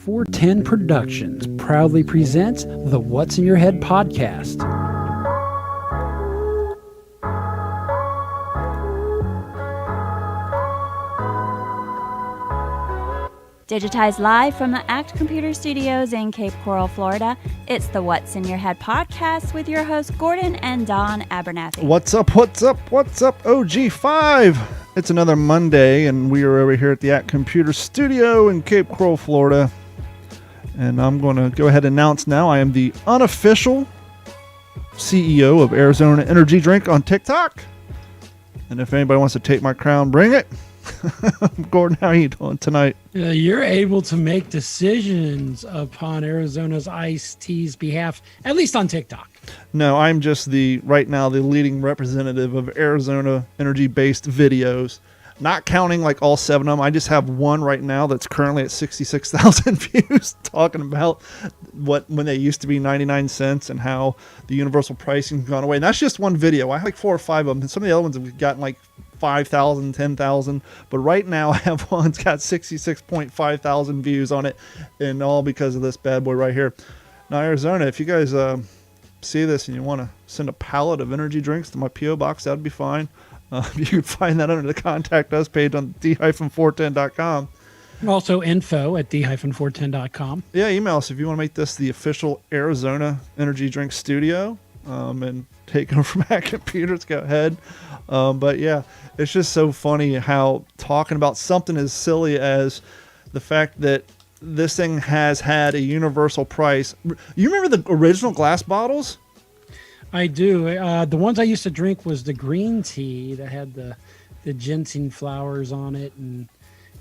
410 Productions proudly presents the What's in Your Head podcast. Digitized live from the ACT Computer Studios in Cape Coral, Florida, it's the What's in Your Head podcast with your hosts Gordon and Don Abernathy. What's up, OG5? It's another Monday, and we are over here at the ACT Computer Studio in Cape Coral, Florida. And I'm going to go ahead and announce now I am the unofficial CEO of Arizona Energy Drink on TikTok. And if anybody wants to take my crown, bring it. Gordon, how are you doing tonight? You're able to make decisions upon Arizona's iced tea's behalf, at least on TikTok. No, I'm just right now the leading representative of Arizona energy-based videos. Not counting like all 7 of them. I just have one right now that's currently at 66,000 views talking about when they used to be 99 cents and how the universal pricing has gone away. And that's just one video. I have like 4 or 5 of them. And some of the other ones have gotten like 5,000, 10,000. But right now I have one that's got 66.5 thousand views on it. And all because of this bad boy right here. Now, Arizona, if you guys see this and you want to send a pallet of energy drinks to my P.O. box, that would be fine. You can find that under the Contact Us page on d-410.com. Also info at d-410.com. Yeah, email us if you want to make this the official Arizona Energy Drink Studio and take over from ACT Computers. Go ahead. But yeah, it's just so funny how talking about something as silly as the fact that this thing has had a universal price. You remember the original glass bottles? I do. The ones I used to drink was the green tea that had the ginseng flowers on it, and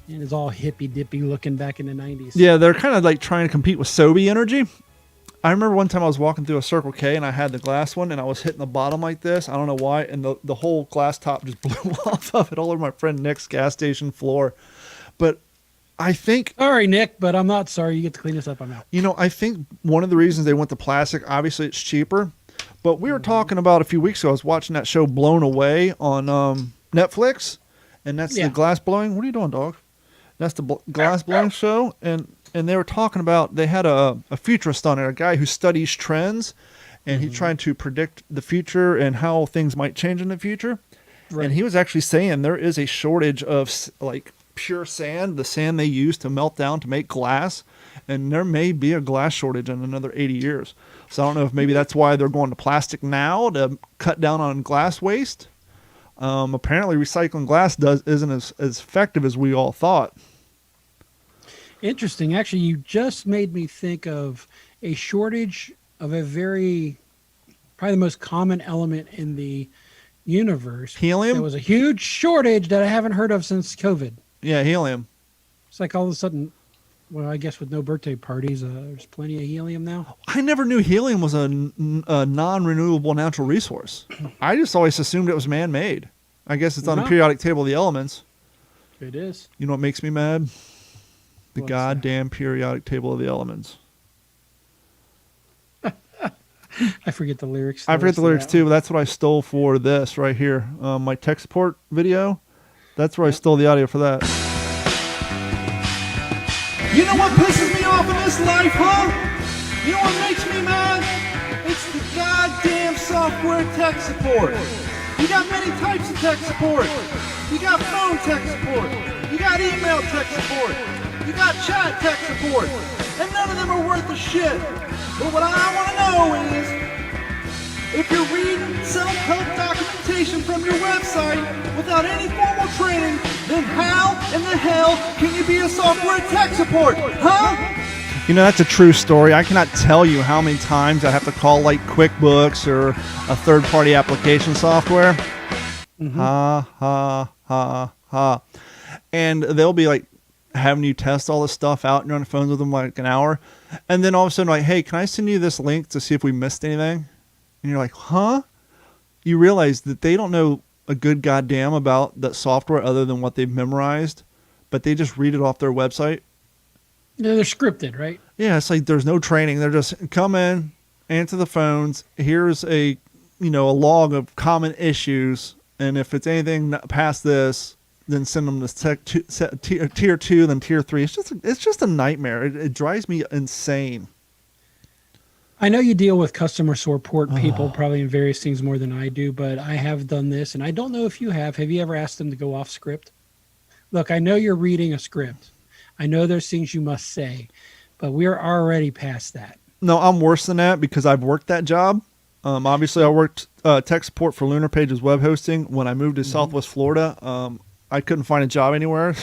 it's all hippy dippy looking back in the 90s. Yeah, they're kind of like trying to compete with Sobe Energy. I remember one time I was walking through a Circle K and I had the glass one and I was hitting the bottom like this. I don't know why, and the whole glass top just blew off of it all over my friend Nick's gas station floor. But I think... Sorry, Nick, but I'm not sorry. You get to clean this up. I'm out. You know, I think one of the reasons they went to plastic, obviously it's cheaper. But we were talking about a few weeks ago, I was watching that show Blown Away on Netflix, and that's the glass blowing. What are you doing, dog? That's the glass blowing show, and they were talking about, they had a futurist on it, a guy who studies trends, and he's trying to predict the future and how things might change in the future. Right. And he was actually saying there is a shortage of like pure sand, the sand they use to melt down to make glass, and there may be a glass shortage in another 80 years. So I don't know if maybe that's why they're going to plastic now to cut down on glass waste. Apparently recycling glass isn't as effective as we all thought. Interesting. Actually, you just made me think of a shortage of probably the most common element in the universe. Helium? There was a huge shortage that I haven't heard of since COVID. Yeah, helium. It's like all of a sudden... Well, I guess with no birthday parties, there's plenty of helium now. I never knew helium was a non-renewable natural resource. I just always assumed it was man-made. I guess it's on the periodic table of the elements. It is. You know what makes me mad? The goddamn periodic table of the elements. I forget the lyrics. I forget the lyrics too, but that's what I stole for this right here. My tech support video. That's where I stole the audio for that. You know what pisses me off in this life, huh? You know what makes me mad? It's the goddamn software tech support. You got many types of tech support. You got phone tech support. You got email tech support. You got chat tech support. And none of them are worth a shit. But what I want to know is, if you're reading self-help documentation from your website without any formal training, then how in the hell can you be a software tech support, huh? You know, that's a true story. I cannot tell you how many times I have to call like QuickBooks or a third-party application software. Ha, ha, ha, ha. And they'll be like having you test all this stuff out, and you're on the phone with them like an hour. And then all of a sudden like, hey, can I send you this link to see if we missed anything? And you're like, huh? You realize that they don't know a good goddamn about that software other than what they've memorized, but they just read it off their website. Yeah, they're scripted, right? Yeah, it's like there's no training. They're just come in, answer the phones. Here's a log of common issues, and if it's anything past this, then send them to tier 2, then tier 3. It's just a nightmare. It drives me insane. I know you deal with customer support people probably in various things more than I do, but I have done this, and I don't know if you have. Have you ever asked them to go off script? Look, I know you're reading a script. I know there's things you must say, but we're already past that. No, I'm worse than that because I've worked that job. Obviously, I worked tech support for Lunar Pages web hosting. When I moved to Southwest Florida, I couldn't find a job anywhere.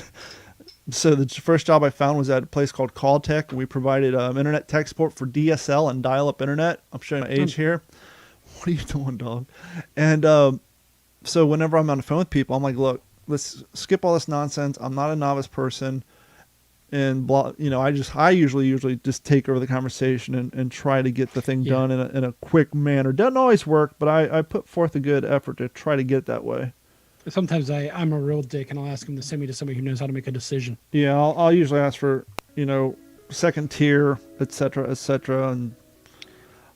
So the first job I found was at a place called Calltech. We provided internet tech support for DSL and dial-up internet. I'm showing my age here. What are you doing, dog? And so whenever I'm on the phone with people, I'm like, look, let's skip all this nonsense. I'm not a novice person. And blah, I usually just take over the conversation and try to get the thing done in a quick manner. Doesn't always work, but I put forth a good effort to try to get it that way. Sometimes I'm a real dick, and I'll ask them to send me to somebody who knows how to make a decision. Yeah, I'll usually ask for, second tier, et cetera, and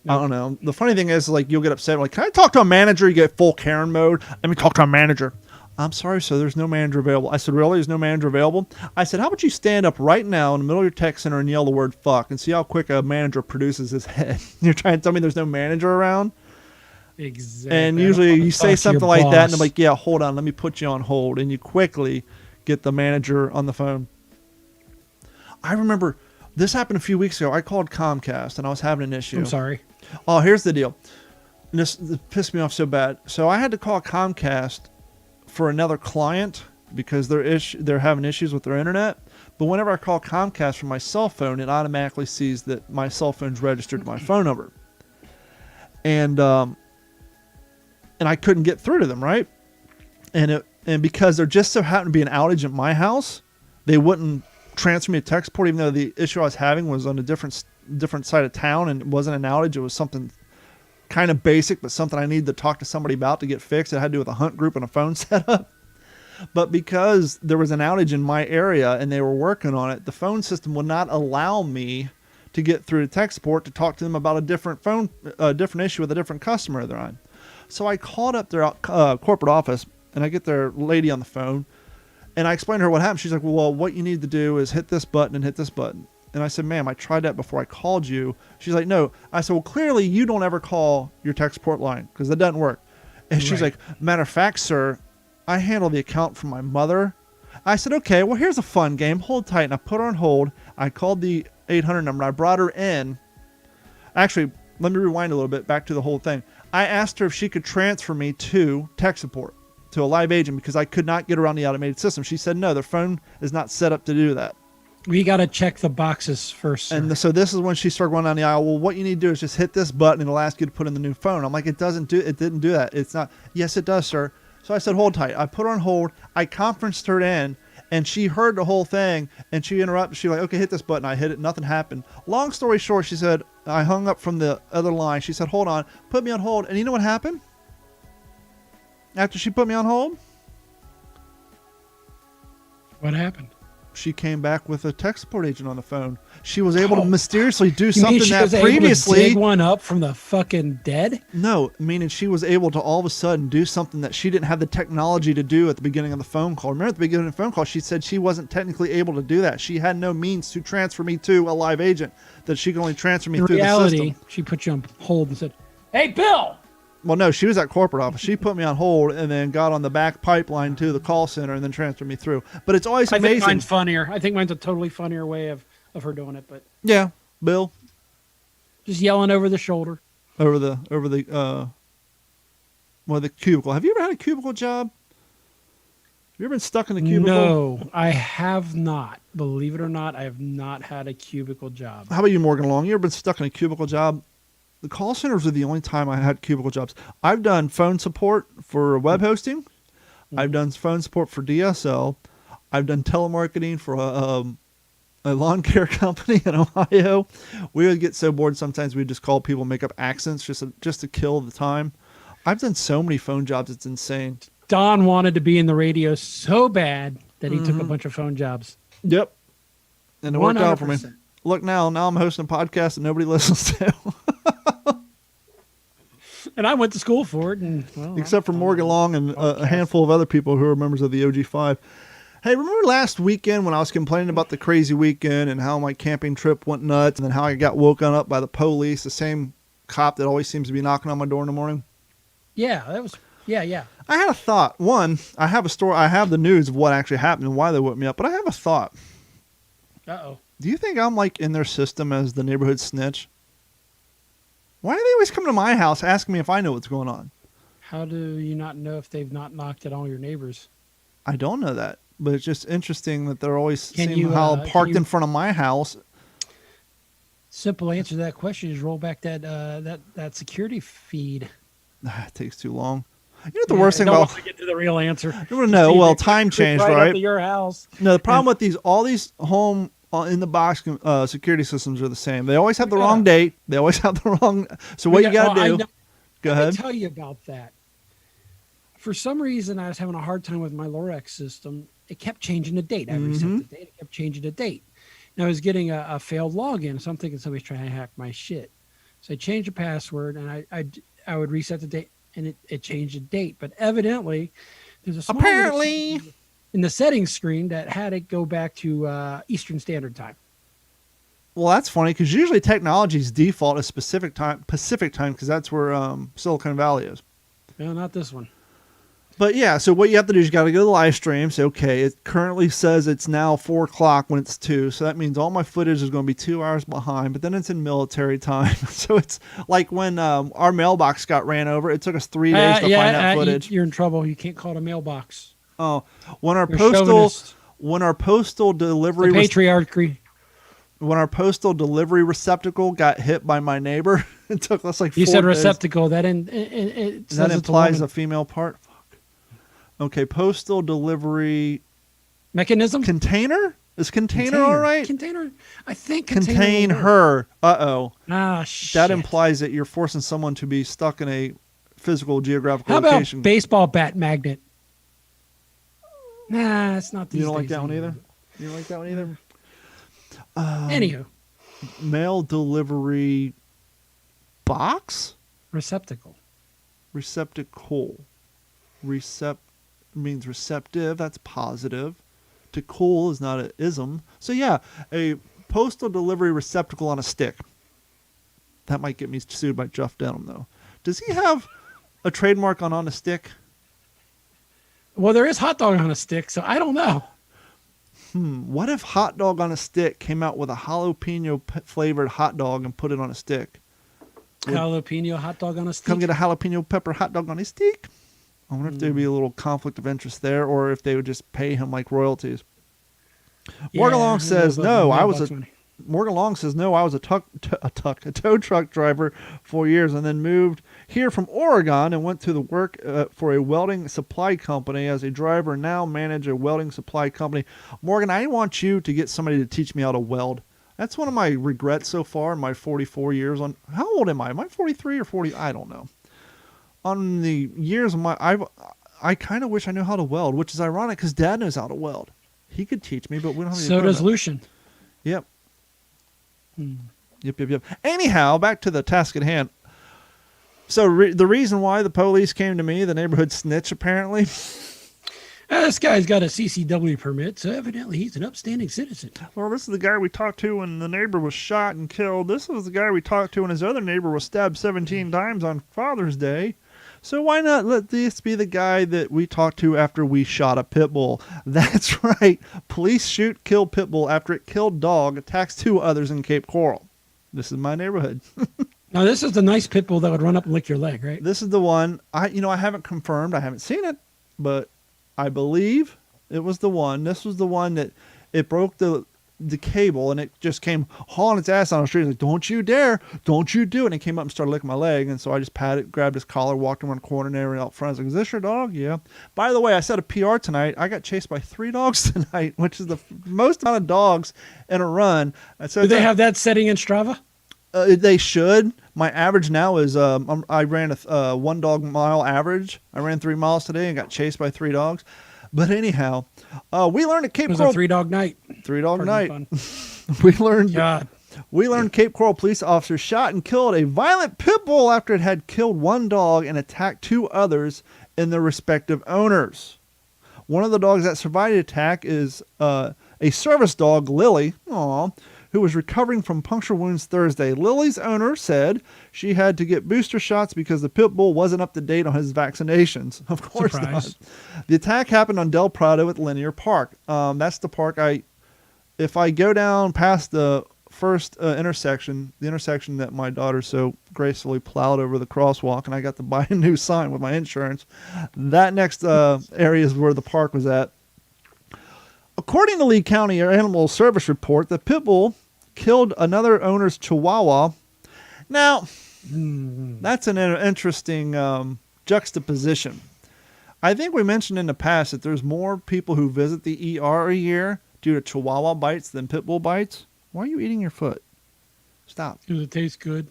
I don't know. The funny thing is, like, you'll get upset, like, can I talk to a manager? You get full Karen mode. Let me talk to a manager. I'm sorry, sir, there's no manager available. I said, really? There's no manager available? I said, how about you stand up right now in the middle of your tech center and yell the word fuck and see how quick a manager produces his head. You're trying to tell me there's no manager around? Exactly. And usually you say something like that, and I'm like, yeah, hold on, let me put you on hold. And you quickly get the manager on the phone. I remember this happened a few weeks ago. I called Comcast, and I was having an issue. I'm sorry. Oh, here's the deal. This pissed me off so bad. So I had to call Comcast for another client because they're having issues with their internet. But whenever I call Comcast from my cell phone, it automatically sees that my cell phone's registered to my phone number. And I couldn't get through to them, right? And because there just so happened to be an outage at my house, they wouldn't transfer me to tech support, even though the issue I was having was on a different side of town, and it wasn't an outage. It was something kind of basic, but something I needed to talk to somebody about to get fixed. It had to do with a hunt group and a phone setup. But because there was an outage in my area and they were working on it, the phone system would not allow me to get through to tech support to talk to them about a different issue with a different customer they're on. So I called up their corporate office, and I get their lady on the phone, and I explained to her what happened. She's like, well, what you need to do is hit this button and hit this button. And I said, ma'am, I tried that before I called you. She's like, no. I said, well, clearly you don't ever call your tech support line because that doesn't work. And she's like, matter of fact, sir, I handle the account for my mother. I said, okay, well, here's a fun game. Hold tight. And I put her on hold. I called the 800 number. I brought her in. Actually, let me rewind a little bit back to the whole thing. I asked her if she could transfer me to tech support, to a live agent, because I could not get around the automated system. She said, no, their phone is not set up to do that. We got to check the boxes first, sir. And so this is when she started going down the aisle. Well, what you need to do is just hit this button and it'll ask you to put in the new phone. I'm like, it didn't do that. It's not. Yes, it does, sir. So I said, hold tight. I put her on hold. I conferenced her in, and she heard the whole thing, and she interrupted. She was like, okay, hit this button. I hit it. Nothing happened. Long story short, she said, I hung up from the other line. She said, hold on. Put me on hold. And you know what happened? After she put me on hold? What happened? She came back with a tech support agent on the phone. She was able to mysteriously do something she that was previously able to dig one up from the fucking dead. No, meaning she was able to all of a sudden do something that she didn't have the technology to do at the beginning of the phone call. Remember at the beginning of the phone call, she said she wasn't technically able to do that. She had no means to transfer me to a live agent, that she could only transfer me through the system. She put you on hold and said, "Hey, Bill." Well, no, she was at corporate office. She put me on hold and then got on the back pipeline to the call center and then transferred me through. But it's always amazing. I think mine's funnier. I think mine's a totally funnier way of her doing it. But yeah, Bill, just yelling over the shoulder, over the cubicle. Have you ever had a cubicle job? Have you ever been stuck in the cubicle? No, I have not. Believe it or not, I have not had a cubicle job. How about you, Morgan Long? You ever been stuck in a cubicle job? The call centers are the only time I had cubicle jobs. I've done phone support for web hosting. I've done phone support for DSL. I've done telemarketing for a lawn care company in Ohio. We would get so bored sometimes we'd just call people and make up accents just to kill the time. I've done so many phone jobs, it's insane. Don wanted to be in the radio so bad that he took a bunch of phone jobs. Yep. And it worked out for me. 100%. Look now I'm hosting a podcast that nobody listens to. And I went to school for it. And well, Except for Morgan Long and a handful of other people who are members of the OG5. Hey, remember last weekend when I was complaining about the crazy weekend and how my camping trip went nuts and then how I got woken up by the police, the same cop that always seems to be knocking on my door in the morning? Yeah, that was. Yeah. I had a thought. One, I have a story. I have the news of what actually happened and why they woke me up, but I have a thought. Uh-oh. Do you think I'm like in their system as the neighborhood snitch? Why do they always come to my house asking me if I know what's going on? How do you not know if they've not knocked at all your neighbors? I don't know that, but it's just interesting that they're always Can seeing you, how can parked you- in front of my house. Simple answer to that question is roll back that security feed. It takes too long. You know what the worst thing I don't about? want to get to the real answer. No, well, time changed, Right right? up to your house. No, the problem with all these home in the box security systems are the same. They always have the wrong date. They always have the wrong. So what you got to do? Go Let me ahead. tell you about that. For some reason, I was having a hard time with my Lorex system. It kept changing the date. I reset the date. It kept changing the date. And I was getting a failed login. So I'm thinking somebody's trying to hack my shit. So I changed the password and I would reset the date and it changed the date. But evidently, there's a small little setting in the settings screen that had it go back to Eastern Standard Time. Well, that's funny because usually technology's default is Pacific time, because that's where Silicon Valley is. No, not this one. But yeah, so what you have to do is you got to go to the live stream. Say, okay, it currently says it's now 4 o'clock when it's 2. So that means all my footage is going to be 2 hours behind, but then it's in military time. So it's like when our mailbox got ran over, it took us 3 days to find that footage. You're in trouble. You can't call it a mailbox. Oh, when our You're chauvinist. delivery The patriarchy. when our postal delivery receptacle got hit by my neighbor, it took us like 4 You said days. receptacle. That it That says implies it's a female part. Fuck. Okay, postal delivery mechanism. container. Is container all right? Container. I think Contain container will work. her. Uh-oh. Ah, shit. That implies that you're forcing someone to be stuck in a physical geographical How about location. baseball bat magnet? Nah, it's not. You These don't like days that one anymore. either? You don't like that one either? Anywho, Mail delivery box? receptacle. Receptacle. Means receptive. That's positive. To cool is not an ism. So yeah, a postal delivery receptacle on a stick. That might get me sued by Jeff Denham, though. Does he have a trademark on a stick? Well, there is hot dog on a stick, so I don't know. What if hot dog on a stick came out with a jalapeno flavored hot dog and put it on a stick? Jalapeno hot dog on a stick. Come get a jalapeno pepper hot dog on a stick. I wonder if there'd be a little conflict of interest there, or if they would just pay him like royalties. Morgan Long says no. Morgan Long says no. I was a tow truck driver for years, and then moved here from Oregon and went to the work for a welding supply company as a driver. Now manage a welding supply company. Morgan, I want you to get somebody to teach me how to weld. That's one of my regrets so far in my 44 years. On how old am I? Am I 43 or 40? I don't know. On the years of I kind of wish I knew how to weld, which is ironic because Dad knows how to weld. He could teach me, but we don't have any So does equipment. Lucian. Yep. Yep. Anyhow, back to the task at hand. So the reason why the police came to me, the neighborhood snitch, apparently. This guy's got a CCW permit, so evidently he's an upstanding citizen. Well, this is the guy we talked to when the neighbor was shot and killed. This was the guy we talked to when his other neighbor was stabbed 17 times on Father's Day. So why not let this be the guy that we talked to after we shot a pit bull? That's right. Police shoot, kill pit bull after it killed dog, attacks 2 others in Cape Coral. This is my neighborhood. Now, this is the nice pit bull that would run up and lick your leg, right? This is the one. I haven't confirmed. I haven't seen it, but I believe it was the one. This was the one that it broke the cable and it just came hauling its ass on the street. Like, don't you dare, don't you do it. And it came up and started licking my leg. And so I just grabbed his collar, walked him around the corner and everything out front. I was like, is this your dog? Yeah. By the way, I said a PR tonight. I got chased by 3 dogs tonight, which is the most amount of dogs in a run. Do they have that setting in Strava? They should. My average now is I ran a 1 dog mile average. I ran 3 miles today and got chased by 3 dogs. But anyhow, we learned at Cape It was Coral. a 3 dog night. 3 dog Pardon night. the We learned. God. We learned Cape Coral police officers shot and killed a violent pit bull after it had killed one dog and attacked two others in their respective owners. One of the dogs that survived the attack is a service dog, Lily, who was recovering from puncture wounds Thursday. Lily's owner said she had to get booster shots because the pit bull wasn't up to date on his vaccinations. Of course Surprise. not. The attack happened on Del Prado at Linear Park. That's the park if I go down past the first intersection, the intersection that my daughter so gracefully plowed over the crosswalk, and I got to buy a new sign with my insurance, that next area is where the park was at. According to Lee County Animal Service report, the pit bull killed another owner's Chihuahua. Now, that's an interesting juxtaposition. I think we mentioned in the past that there's more people who visit the ER a year due to Chihuahua bites than pit bull bites. Why are you eating your foot? Stop. Does it taste good?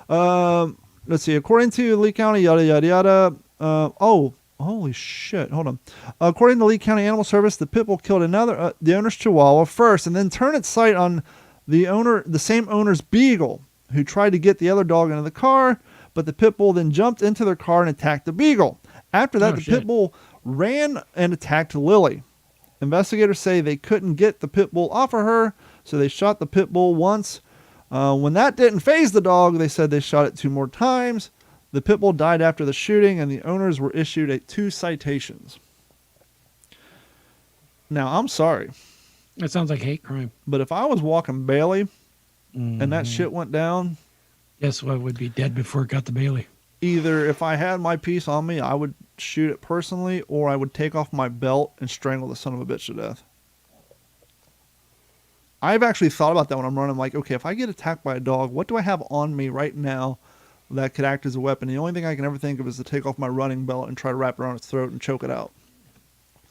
Let's see. According to Lee County, yada, yada, yada. Holy shit. Hold on. According to Lee County Animal Service, the pit bull killed the owner's Chihuahua first and then turned its sight on the same owner's beagle, who tried to get the other dog into the car, but the pit bull then jumped into their car and attacked the beagle. After that, pit bull ran and attacked Lily. Investigators say they couldn't get the pit bull off of her, so they shot the pit bull once. When that didn't faze the dog, they said they shot it 2 more times. The pit bull died after the shooting, and the owners were issued 2 citations. Now, I'm sorry, That sounds like hate crime. but if I was walking Bailey and that shit went down, Guess what would be dead before it got to Bailey? either if I had my piece on me, I would shoot it personally, or I would take off my belt and strangle the son of a bitch to death. I've actually thought about that when I'm running. I'm like, okay, if I get attacked by a dog, what do I have on me right now that could act as a weapon? The only thing I can ever think of is to take off my running belt and try to wrap it around its throat and choke it out.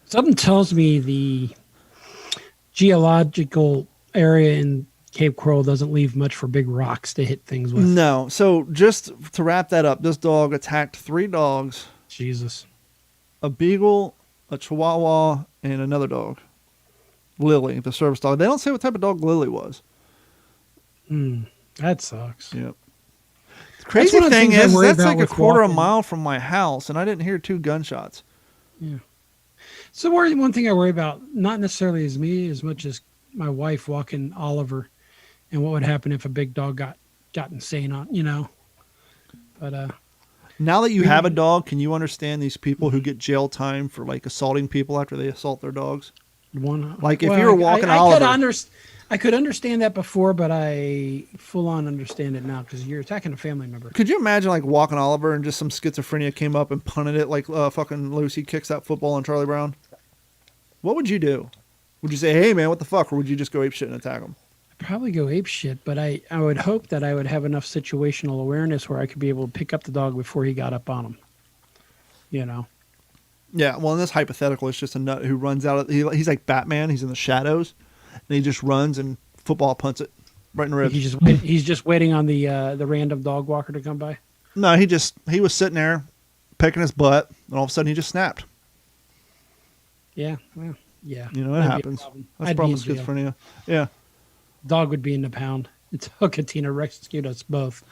Something tells me the geological area in Cape Coral doesn't leave much for big rocks to hit things with. No. So just to wrap that up, this dog attacked 3 dogs, Jesus. a beagle, a chihuahua, and another dog. Lily, the service dog. They don't say what type of dog Lily was. That sucks. Yep. The crazy one of the thing things I is, worry that's about like a with quarter of a walking. mile from my house, and I didn't hear 2 gunshots. Yeah. So one thing I worry about, not necessarily as me as much as my wife walking Oliver, and what would happen if a big dog got insane on, But Now that you have a dog, can you understand these people who get jail time for like assaulting people after they assault their dogs? Like, if you were walking Oliver- I could understand that before, but I full on understand it now because you're attacking a family member. Could you imagine like walking Oliver and just some schizophrenia came up and punted it like fucking Lucy kicks that football on Charlie Brown? What would you do? Would you say, hey man, what the fuck? Or would you just go ape shit and attack him? I'd probably go ape shit, but I would hope that I would have enough situational awareness where I could be able to pick up the dog before he got up on him. Yeah, well, in this hypothetical, it's just a nut who runs out. He's like Batman. He's in the shadows, and he just runs and football punts it right in the ribs. He's just waiting on the random dog walker to come by. No, he was sitting there picking his butt, and all of a sudden he just snapped. Yeah, well, yeah. It That'd be a happens. problem. That's I'd the problem be with in jail. schizophrenia. Yeah. Dog would be in the pound. It's Katina rescued us both.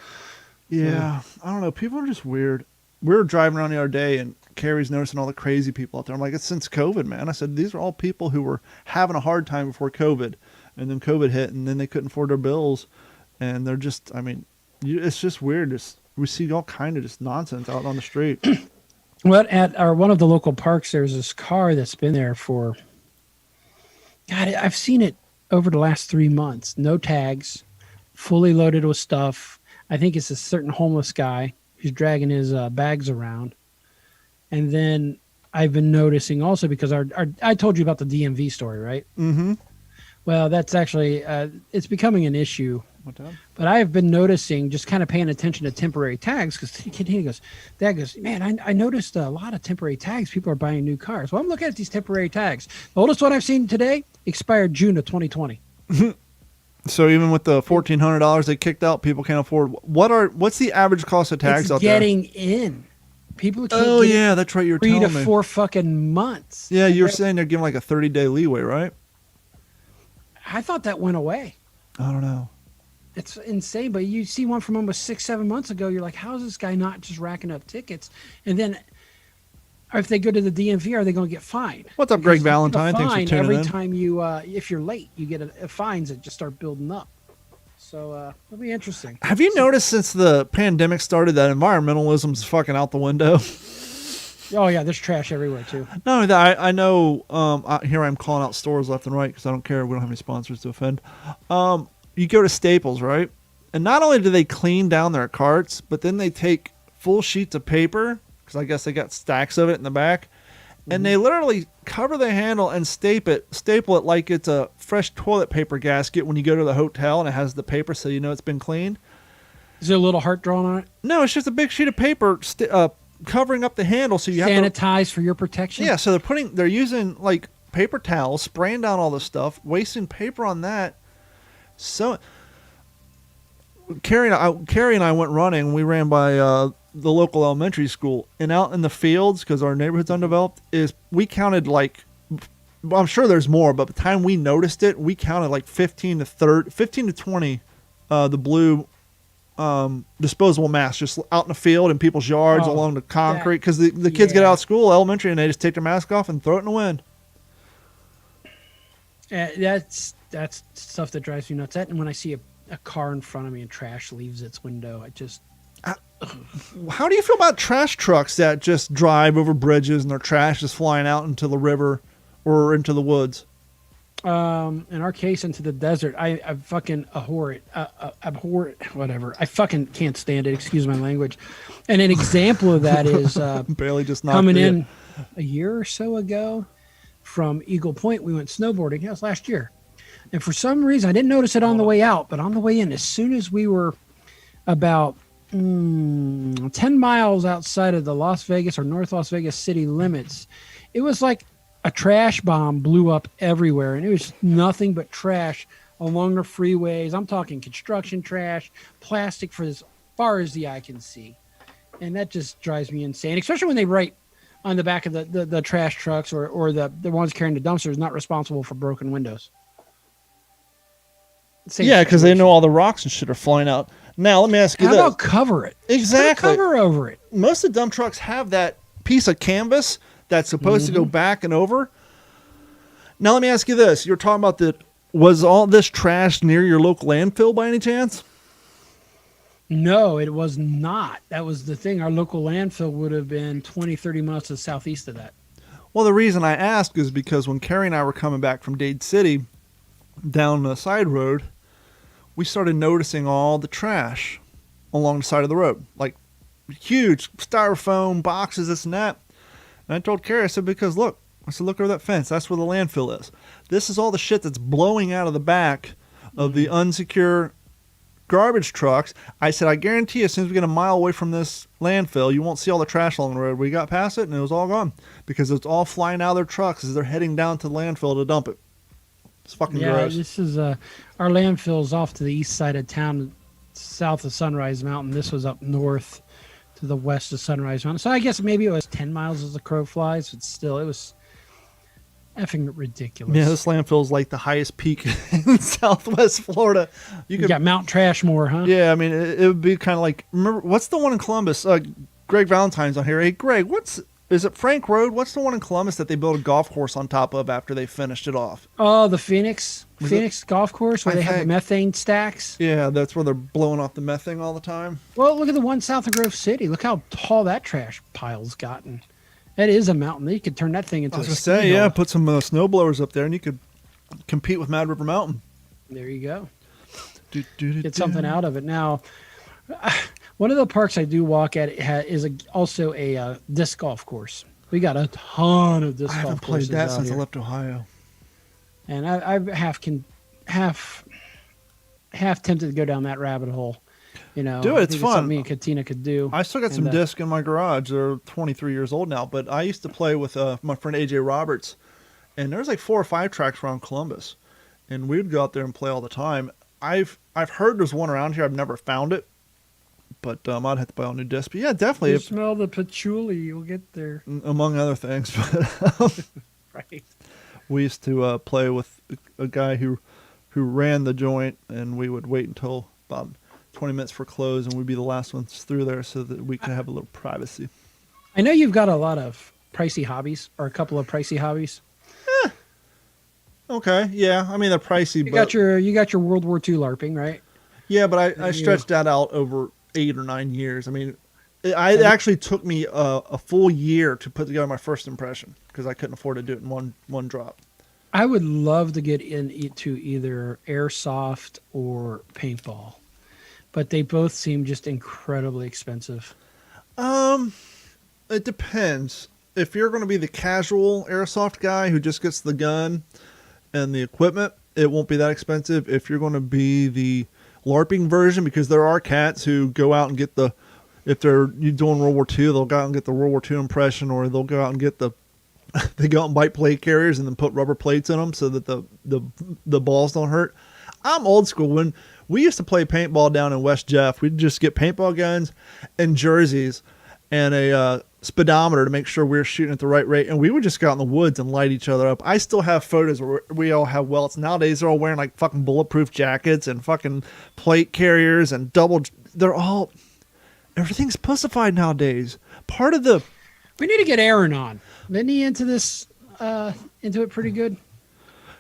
Yeah, I don't know. People are just weird. We were driving around the other day, and Carrie's noticing all the crazy people out there. I'm like, it's since COVID, man. I said, these are all people who were having a hard time before COVID, and then COVID hit, and then they couldn't afford their bills, and they're just, it's just weird. We see all kind of just nonsense out on the street. Well, at one of the local parks, there's this car that's been there for, God, I've seen it over the last 3 months. No tags, fully loaded with stuff. I think it's a certain homeless guy who's dragging his bags around. And then I've been noticing also because I told you about the DMV story, right? Mm-hmm. Well, that's actually, it's becoming an issue. What time? But I have been noticing, just kind of paying attention to temporary tags, because Dad goes, man, I noticed a lot of temporary tags. People are buying new cars. Well, I'm looking at these temporary tags. The oldest one I've seen today expired June of 2020. So even with the $1,400 they kicked out, people can't afford. What's the average cost of tags It's out there? getting in. People can't Oh get yeah, that's right. You were 3 to telling me. 4 fucking months. Yeah, you were saying they're giving like a 30-day leeway, right? I thought that went away. I don't know. It's insane. But you see one from almost 6-7 months ago, you're like, how is this guy not just racking up tickets? And then if they go to the DMV, are they going to get fined? What's up, Greg Because you get a Valentine? Thanks for fine tuning every in. time you, if you're late, you get a fines that just start building up. So it'll be interesting. Have you noticed since the pandemic started that environmentalism's fucking out the window? Oh yeah, there's trash everywhere too. Not only that, I know. Here I'm calling out stores left and right because I don't care. We don't have any sponsors to offend. You go to Staples, right? And not only do they clean down their carts, but then they take full sheets of paper, because I guess they got stacks of it in the back, and they literally cover the handle and staple it like it's a fresh toilet paper gasket when you go to the hotel and it has the paper so you know it's been cleaned. Is there a little heart drawn on it? No, it's just a big sheet of paper covering up the handle so you have to Sanitize for your protection. Yeah, so they're using like paper towels, spraying down all this stuff, wasting paper on that. So Carrie and I went running. We ran by the local elementary school, and out in the fields, because our neighborhood's undeveloped, we counted like, well, I'm sure there's more, but by the time we noticed it, we counted like 15 to 20 the blue disposable masks just out in the field in people's yards along the concrete, because the kids get out of school, elementary, and they just take their mask off and throw it in the wind. That's stuff that drives me nuts. That, and when I see a car in front of me and trash leaves its window, I just... How do you feel about trash trucks that just drive over bridges and their trash is flying out into the river or into the woods? In our case, into the desert. I fucking abhor it, whatever. I fucking can't stand it. Excuse my language. And an example of that is Barely just coming in a year or so ago from Eagle Point. We went snowboarding. That was last year. And for some reason, I didn't notice it on the way out, but on the way in, as soon as we were about 10 miles outside of the Las Vegas or North Las Vegas city limits, it was like a trash bomb blew up everywhere, and it was nothing but trash along the freeways. I'm talking construction trash, plastic for as far as the eye can see. And that just drives me insane, especially when they write on the back of the trash trucks or the ones carrying the dumpsters, not responsible for broken windows. Same Yeah, because they situation. know all the rocks and shit are flying out. Now, let me ask you How this. about cover it? Exactly. Put a cover over it. Most of the dump trucks have that piece of canvas that's supposed to go back and over. Now, let me ask you this. You're talking about was all this trash near your local landfill by any chance? No, it was not. That was the thing. Our local landfill would have been 20, 30 miles to the southeast of that. Well, the reason I ask is because when Carrie and I were coming back from Dade City down the side road, we started noticing all the trash along the side of the road, like huge styrofoam boxes, this and that. And I told Carrie, I said, because look over that fence. That's where the landfill is. This is all the shit that's blowing out of the back of the unsecure garbage trucks. I said, I guarantee you, as soon as we get a mile away from this landfill, you won't see all the trash along the road. We got past it, and it was all gone because it's all flying out of their trucks as they're heading down to the landfill to dump it. It's fucking gross. This is our landfill's off to the east side of town, south of Sunrise Mountain. This was up north to the west of Sunrise Mountain. So I guess maybe it was 10 miles as the crow flies, but still, it was effing ridiculous. Yeah, this landfill is like the highest peak in Southwest Florida. You got Mount Trashmore, huh? Yeah, I mean, it would be kind of like, remember, what's the one in Columbus? Greg Valentine's on here. Hey, Greg, is it Frank Road? What's the one in Columbus that they built a golf course on top of after they finished it off? Oh, the Phoenix Golf Course where they have the methane stacks. Yeah, that's where they're blowing off the methane all the time. Well, look at the one south of Grove City. Look how tall that trash pile's gotten. That is a mountain. You could turn that thing into I was a going to ski say, hill. yeah, put some snow blowers up there and you could compete with Mad River Mountain. There you go. Get something out of it. Now, one of the parks I do walk at is also a disc golf course. We got a ton of disc I haven't golf played courses that out since I here. left Ohio. And I half tempted to go down that rabbit hole. You know, Do it, I it's think fun. Something me and Katina could do. I still got some And, discs in my garage. They're 23 years old now, but I used to play with my friend AJ Roberts, and there's like 4 or 5 tracks around Columbus, and we would go out there and play all the time. I've heard there's one around here. I've never found it, but I'd have to buy a new disc. But yeah, definitely, You smell the patchouli, you'll get there. among other things. But Right. we used to play with a guy who ran the joint, and we would wait until about 20 minutes for close, and we'd be the last ones through there so that we can have a little privacy. I know you've got a lot of pricey hobbies, or a couple of pricey hobbies. Okay, yeah. I mean, they're pricey, You but got your World War II LARPing, right? yeah, but I Yeah. stretched that out over 8 or 9 years. I mean, it actually took me a full year to put together my first impression because I couldn't afford to do it in one drop. I would love to get into either airsoft or paintball, but they both seem just incredibly expensive. It depends. If you're going to be the casual airsoft guy who just gets the gun and the equipment, it won't be that expensive. If you're going to be the LARPing version, because there are cats who go out and get the, if you're doing World War II, they'll go out and get the World War II impression, or they'll go out and get they go out and bite plate carriers and then put rubber plates in them so that the balls don't hurt. I'm old school. When we used to play paintball down in West Jeff, we'd just get paintball guns and jerseys and a speedometer to make sure we were shooting at the right rate, and we would just go out in the woods and light each other up. I still have photos where we all have welts. Nowadays, they're all wearing like fucking bulletproof jackets and fucking plate carriers and everything's pussified nowadays. Part of the We need to get Aaron on. Isn't he into this? Into it pretty good.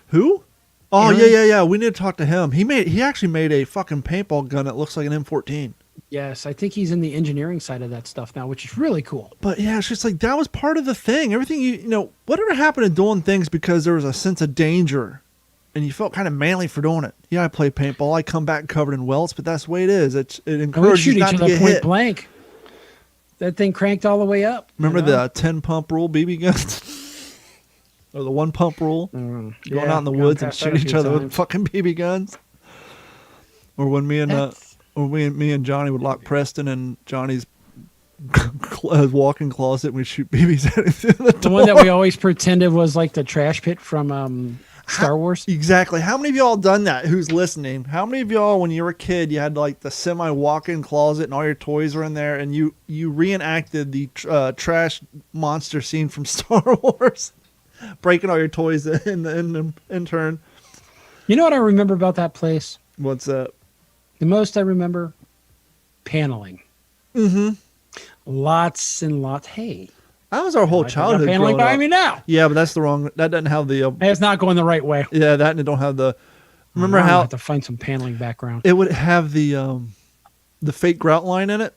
Who? Oh, Aaron? yeah. We need to talk to him. He actually made a fucking paintball gun that looks like an M14. Yes, I think he's in the engineering side of that stuff now, which is really cool. But yeah, it's just like that was part of the thing. Everything you know, whatever happened to doing things because there was a sense of danger and you felt kind of manly for doing it. Yeah, I play paintball. I come back covered in welts, but that's the way it is. It And we encourages shoot you not each to other get point hit. blank. That thing cranked all the way up. Remember you know? the 10 pump rule BB guns? Or the 1 pump rule? Going out in the woods and shoot each other with fucking BB guns? Or when me and Johnny would lock Preston in Johnny's walk-in closet and we'd shoot BBs at him through the door. The one that we always pretended was like the trash pit from Star Wars. Exactly. How many of y'all done that? Who's listening? How many of y'all, when you were a kid, you had like the semi walk-in closet and all your toys were in there, and you reenacted the trash monster scene from Star Wars, breaking all your toys in turn? You know what I remember about that place? What's that? The most I remember, paneling. Mm-hmm. Lots and lots. Hey, That was our whole I got childhood. paneling growing by up. me now. Yeah, but that's the wrong. That doesn't have the. Hey, it's not going the right way. Yeah, that and it don't have the. Remember I'm gonna how have to find some paneling background. it would have the fake grout line in it?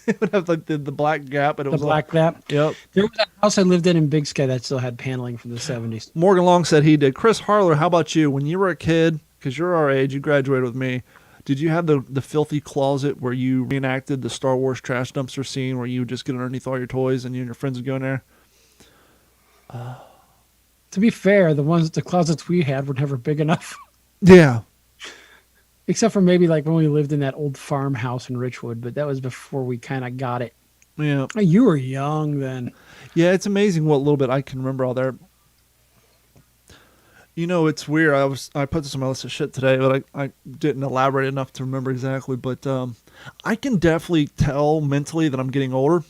It would have like the black gap, but it The was black gap. Yep. There was a house I lived in Big Sky that still had paneling from the 70s. Morgan Long said he did. Chris Harler, how about you? When you were a kid, because you're our age, you graduated with me. Did you have the filthy closet where you reenacted the Star Wars trash dumpster scene where you would just get underneath all your toys and you and your friends would go in there? To be fair, the closets we had were never big enough. Yeah. Except for maybe like when we lived in that old farmhouse in Richwood, but that was before we kind of got it. Yeah. Oh, you were young then. Yeah, it's amazing what little bit I can remember all there. You know, it's weird. I put this on my list of shit today, but I didn't elaborate enough to remember exactly. But I can definitely tell mentally that I'm getting older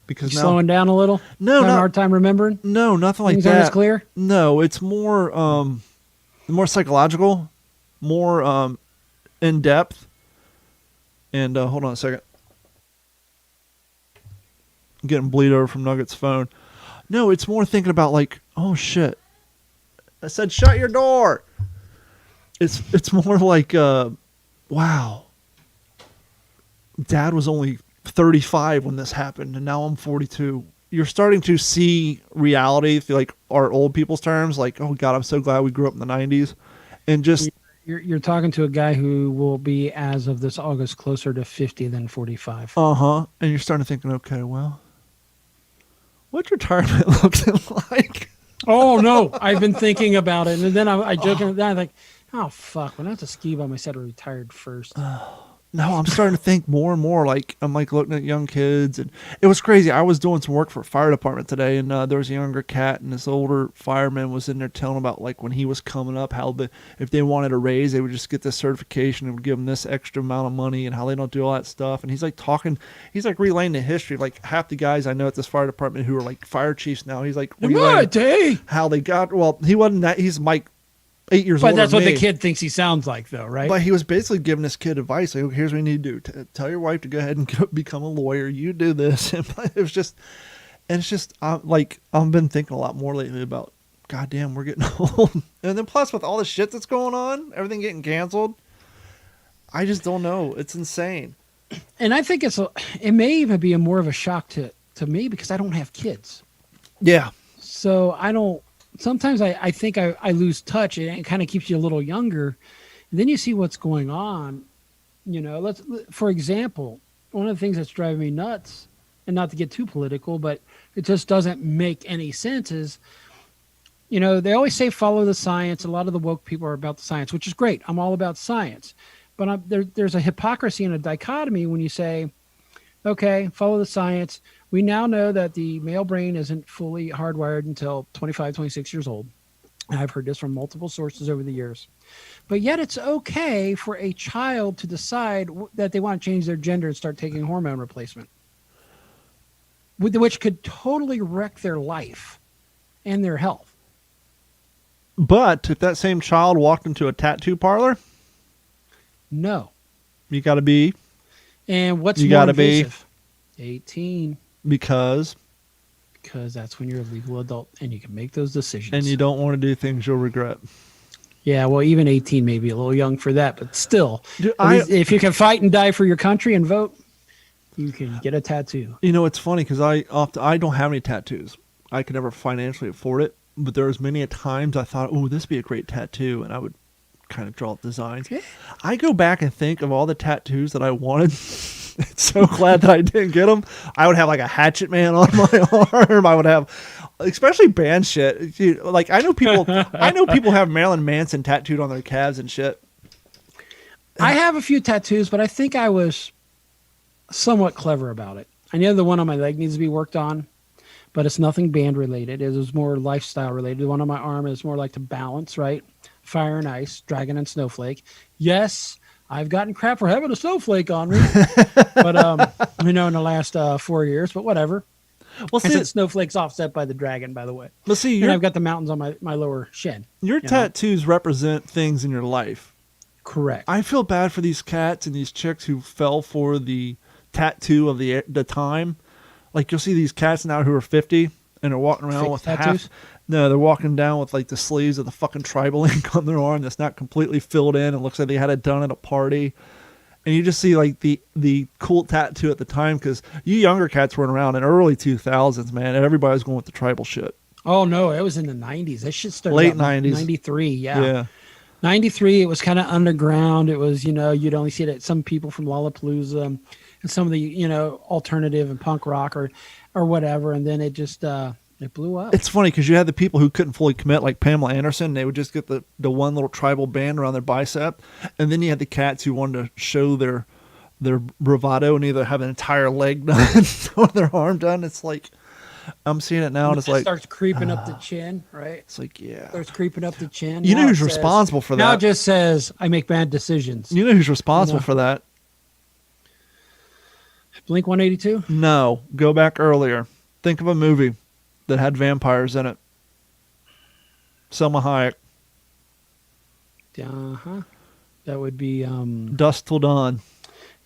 because You now slowing down a little? No, Having a not- hard time remembering? no, nothing like Things aren't as that. clear? No, it's more psychological, more in depth. And hold on a second. I'm getting bleed over from Nugget's phone. No, it's more thinking about like, oh shit. I said shut your door. It's more like wow. Dad was only 35 when this happened and now I'm 42. You're starting to see reality through like our old people's terms, like, oh God, I'm so glad we grew up in the 90s. And just You're talking to a guy who will be, as of this August, closer to 50 than 45. and you're starting to think, okay, well, what's retirement looking like? Oh, no. I've been thinking about it. And then I joke and I'm like, oh, fuck. When I have to ski by myself, I retired first. No, I'm starting to think more and more. Like I'm like looking at young kids, and it was crazy. I was doing some work for a fire department today, and there was a younger cat, and this older fireman was in there telling about like when he was coming up, how if they wanted a raise, they would just get this certification and would give them this extra amount of money, and how they don't do all that stuff. And he's like relaying the history of like half the guys I know at this fire department who are like fire chiefs now. He's like, Hey. how they got. Well, he wasn't that. He's Mike 8 years But older that's than what the me. kid thinks he sounds like, though, right? But he was basically giving this kid advice. Like, here's what you need to do. Tell your wife to go ahead and become a lawyer. You do this. And it was just, and it's just like, I've been thinking a lot more lately about, goddamn, we're getting old. And then plus with all the shit that's going on, everything getting canceled, I just don't know. It's insane. And I think it may even be more of a shock to me because I don't have kids. Yeah. So I don't, sometimes I think I lose touch, and it kind of keeps you a little younger. And then you see what's going on. You know, for example, one of the things that's driving me nuts, and not to get too political, but it just doesn't make any sense is, you know, they always say follow the science. A lot of the woke people are about the science, which is great. I'm all about science. But there's a hypocrisy and a dichotomy when you say, okay, follow the science. We now know that the male brain isn't fully hardwired until 25, 26 years old. I've heard this from multiple sources over the years. But yet it's okay for a child to decide that they want to change their gender and start taking hormone replacement, which could totally wreck their life and their health. But if that same child walked into a tattoo parlor, No. you got to be And what's You more gotta be- invasive? 18. because, Because that's when you're a legal adult and you can make those decisions. and you don't want to do things you'll regret. Yeah, well, even 18 may be a little young for that, but still, Dude, at least if you can fight and die for your country and vote, you can get a tattoo. You know, it's funny because I don't have any tattoos. I could never financially afford it, but there was many a times I thought, oh, this would be a great tattoo, and I would kind of draw designs. Yeah. I go back and think of all the tattoos that I wanted. It's so glad that I didn't get them. I would have like a Hatchet Man on my arm. I would have, especially band shit. Dude, like I know people have Marilyn Manson tattooed on their calves and shit. I have a few tattoos, but I think I was somewhat clever about it. I know the one on my leg needs to be worked on, but it's nothing band related. It was more lifestyle related. The one on my arm is more like to balance, right? Fire and ice, dragon and snowflake. Yes, I've gotten crap for having a snowflake on me, but in the last 4 years. But whatever. Well, I see, said snowflake's offset by the dragon, by the way. but see, And I've got the mountains on my lower shin. your know. tattoos represent things in your life. Correct. I feel bad for these cats and these chicks who fell for the tattoo of the time. Like you'll see these cats now who are 50 and they're walking around Fake with tattoos? they're walking down with like the sleeves of the fucking tribal ink on their arm that's not completely filled in. It looks like they had it done at a party. And you just see like the cool tattoo at the time because you younger cats weren't around in early 2000s, man, and everybody was going with the tribal shit. Oh, no, it was in the 90s. That shit started Late out in 90s. 93, yeah. 93, it was kind of underground. It was, you'd only see it at some people from Lollapalooza and some of the, alternative and punk rock or whatever. And then it just, it blew up. It's funny because you had the people who couldn't fully commit, like Pamela Anderson. They would just get the one little tribal band around their bicep, and then you had the cats who wanted to show their bravado and either have an entire leg done or their arm done. It's like I'm seeing it now, and it's like starts creeping up the chin, right? it's like yeah. Starts creeping up the chin. You know Now who's it says- responsible for Now that? it just says, I make bad decisions. You know who's responsible No. for that? Blink 182? No, go back earlier. Think of a movie that had vampires in it. Selma Hayek, Uh-huh. That would be, Dusk Till Dawn.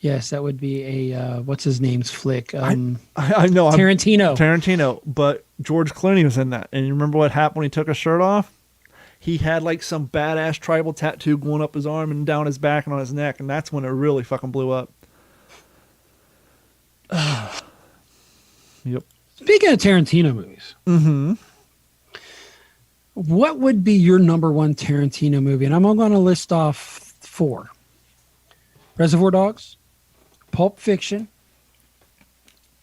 yes, that would be a, what's his name's flick? I know. Tarantino. Tarantino, but George Clooney was in that. And you remember what happened when he took his shirt off? He had like some badass tribal tattoo going up his arm and down his back and on his neck, and that's when it really fucking blew up. Yep. Speaking of Tarantino movies, Mm-hmm. what would be your number one Tarantino movie? And I'm going to list off 4. Reservoir Dogs, Pulp Fiction,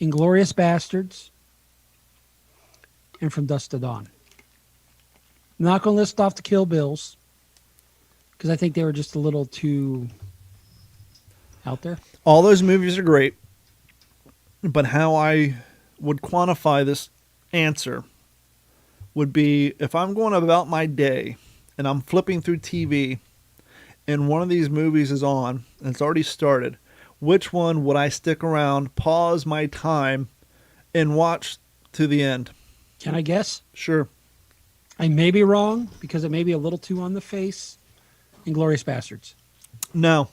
Inglourious Bastards, and From Dusk to Dawn. I'm not going to list off the Kill Bills because I think they were just a little too out there. All those movies are great, but how I would quantify this answer would be if I'm going about my day and I'm flipping through TV and one of these movies is on and it's already started, which one would I stick around, pause my time, and watch to the end? Can I guess? Sure. I may be wrong because it may be a little too on the face. Inglourious Bastards. No.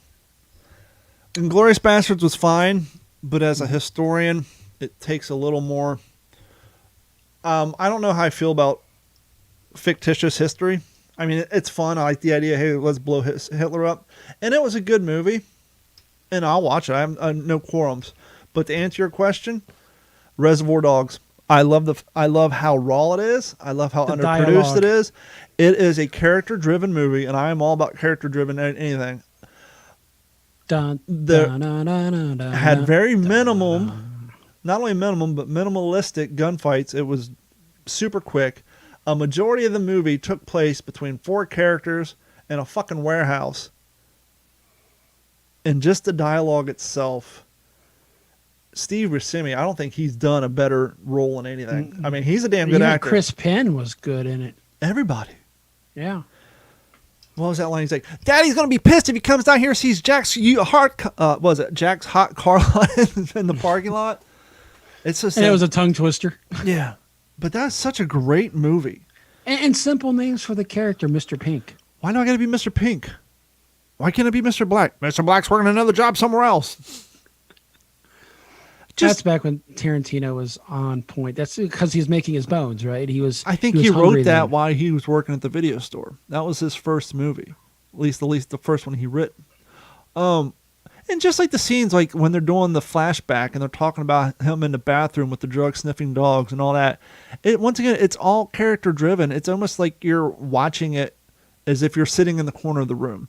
Inglourious Bastards was fine, but as a historian, it takes a little more. I don't know how I feel about fictitious history. I mean, it's fun. I like the idea, hey, let's blow Hitler up. And it was a good movie, and I'll watch it. I have no quorums. But to answer your question, Reservoir Dogs. I love how raw it is. I love how The underproduced dialogue. it is. It is a character-driven movie, and I am all about character-driven anything. Dun, The- dun, dun, dun, dun, dun, Had very dun, minimum, dun. not only minimum, but minimalistic gunfights. It was super quick. A majority of the movie took place between 4 characters in a fucking warehouse. And just the dialogue itself, Steve Buscemi, I don't think he's done a better role in anything. I mean, he's a damn good Even actor. Chris Penn was good in it. Everybody. Yeah. What was that line? He's like, "Daddy's gonna be pissed if he comes down here and sees Jack's Jack's hot car lot in the parking lot." It's just And it was a tongue twister. yeah, but that's such a great movie. And simple names for the character, Mr. Pink. Why do I got to be Mr. Pink? Why can't it be Mr. Black? Mr. Black's working another job somewhere else. That's back when Tarantino was on point. That's because he's making his bones, right? I think he was he wrote hungry that then. while he was working at the video store. That was his first movie, at least the first one he written. And just like the scenes, like when they're doing the flashback and they're talking about him in the bathroom with the drug sniffing dogs and all that. Once again, it's all character driven. It's almost like you're watching it as if you're sitting in the corner of the room.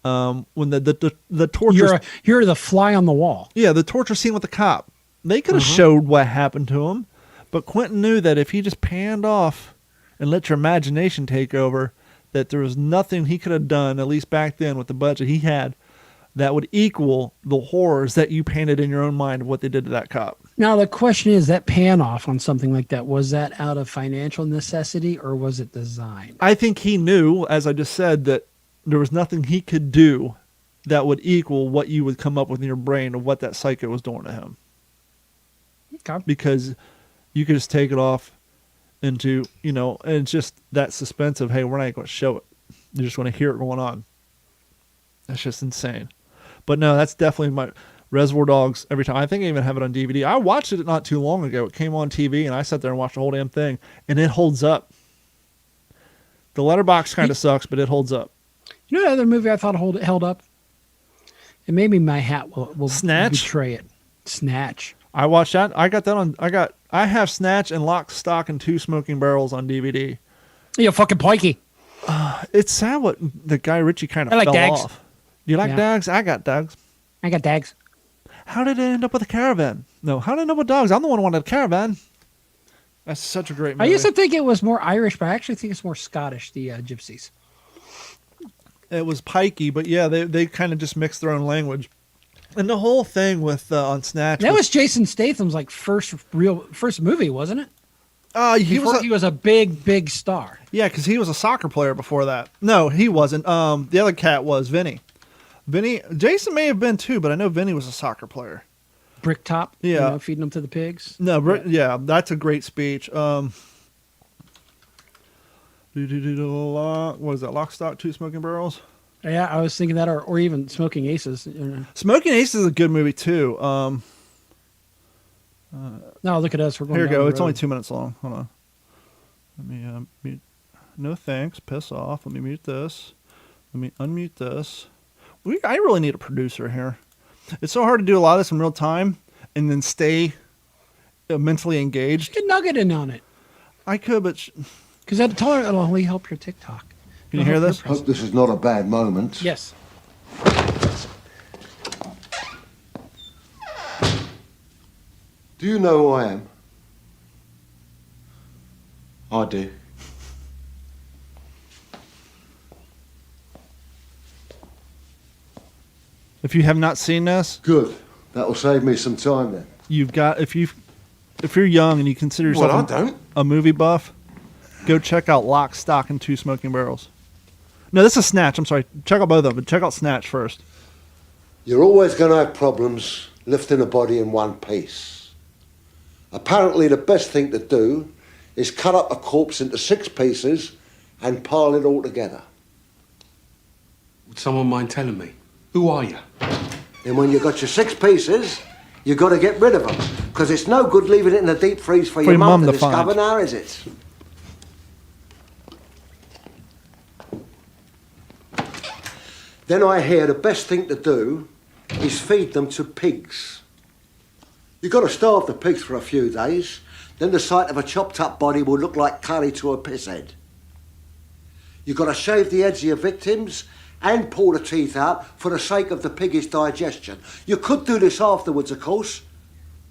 When the torture, You're the fly on the wall. yeah, the torture scene with the cop, they could have showed what happened to him, but Quentin knew that if he just panned off and let your imagination take over, that there was nothing he could have done, at least back then with the budget he had, that would equal the horrors that you painted in your own mind of what they did to that cop. Now the question is, that pan off on something like that, was that out of financial necessity or was it design? I think he knew, as I just said, that there was nothing he could do that would equal what you would come up with in your brain of what that psycho was doing to him. Okay. Because you could just take it off into, and it's just that suspense of, hey, we're not going to show it. You just want to hear it going on. That's just insane. But no, that's definitely my Reservoir Dogs every time. I think I even have it on DVD. I watched it not too long ago. It came on TV, and I sat there and watched the whole damn thing, and it holds up. The letterbox kind of sucks, but it holds up. You know, another movie I thought held up, and maybe my hat will Snatch? betray it. Snatch. I watched that. I have Snatch and Lock, Stock, and Two Smoking Barrels on DVD. You fucking pikey. It's sad what the Guy Ritchie kind of I like fell Dags. off. Do you like Yeah. dogs? I got dogs. I got dags. How did it end up with a caravan? No, how did it end up with dogs? I'm the one who wanted a caravan. That's such a great movie. I used to think it was more Irish, but I actually think it's more Scottish, the Gypsies. It was pikey, but yeah, they kind of just mixed their own language. And the whole thing with on Snatch. That was Jason Statham's like first movie, wasn't it? he was a big star. Yeah, because he was a soccer player before that. No, he wasn't. The other cat was Vinny. Jason may have been too, but I know Vinny was a soccer player. Bricktop. Yeah. Feeding them to the pigs. No, yeah, that's a great speech. What is that? Lock, Stock, Two Smoking Barrels? Yeah, I was thinking that, or even Smoking Aces. Smoking Aces is a good movie too. No, look at us. We're going Here we down go. the It's only road. 2 minutes long. Hold on. Let me mute. No thanks. Piss off. Let me mute this. Let me unmute this. I really need a producer here. It's so hard to do a lot of this in real time and then stay mentally engaged. Get Nugget in on it. I could, but Because it'll only help your TikTok. can you hear this? Hope this is not a bad moment. Yes. Do you know who I am? I do. If you have not seen this, Good. That'll save me some time then. you've got if you're young and you consider yourself Well, I don't. a movie buff, go check out Lock, Stock, and Two Smoking Barrels. No, this is Snatch. I'm sorry. Check out both of them, but check out Snatch first. You're always going to have problems lifting a body in one piece. Apparently, the best thing to do is cut up a corpse into 6 pieces and pile it all together. Would someone mind telling me? Who are you? Then when you've got your 6 pieces, you've got to get rid of them. Because it's no good leaving it in the deep freeze for your mum to discover now, is it? Then I hear the best thing to do is feed them to pigs. You've got to starve the pigs for a few days, then the sight of a chopped up body will look like curry to a piss head. You've got to shave the heads of your victims and pull the teeth out for the sake of the piggish digestion. You could do this afterwards, of course,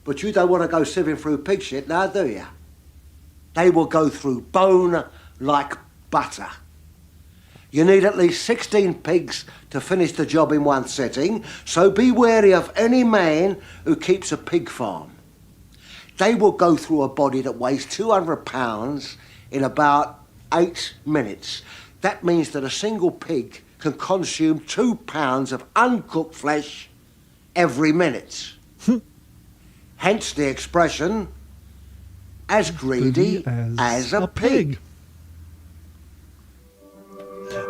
but you don't want to go sieving through pig shit now, do you? They will go through bone like butter. You need at least 16 pigs to finish the job in one sitting, so be wary of any man who keeps a pig farm. They will go through a body that weighs 200 pounds in about 8 minutes. That means that a single pig can consume 2 pounds of uncooked flesh every minute. Hence the expression, as greedy as a pig.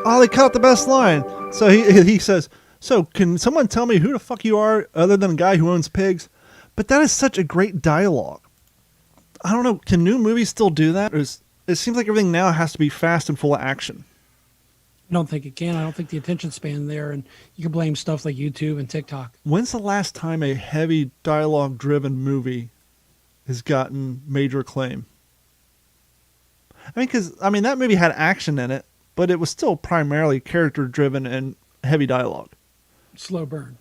Oh, they cut out the best line. So he says, so can someone tell me who the fuck you are other than a guy who owns pigs? But that is such a great dialogue. I don't know. Can new movies still do that? It seems like everything now has to be fast and full of action. I don't think it can. I don't think the attention span there, and you can blame stuff like YouTube and TikTok. When's the last time a heavy dialogue-driven movie has gotten major acclaim? I mean, that movie had action in it, but it was still primarily character-driven and heavy dialogue. Slow burn.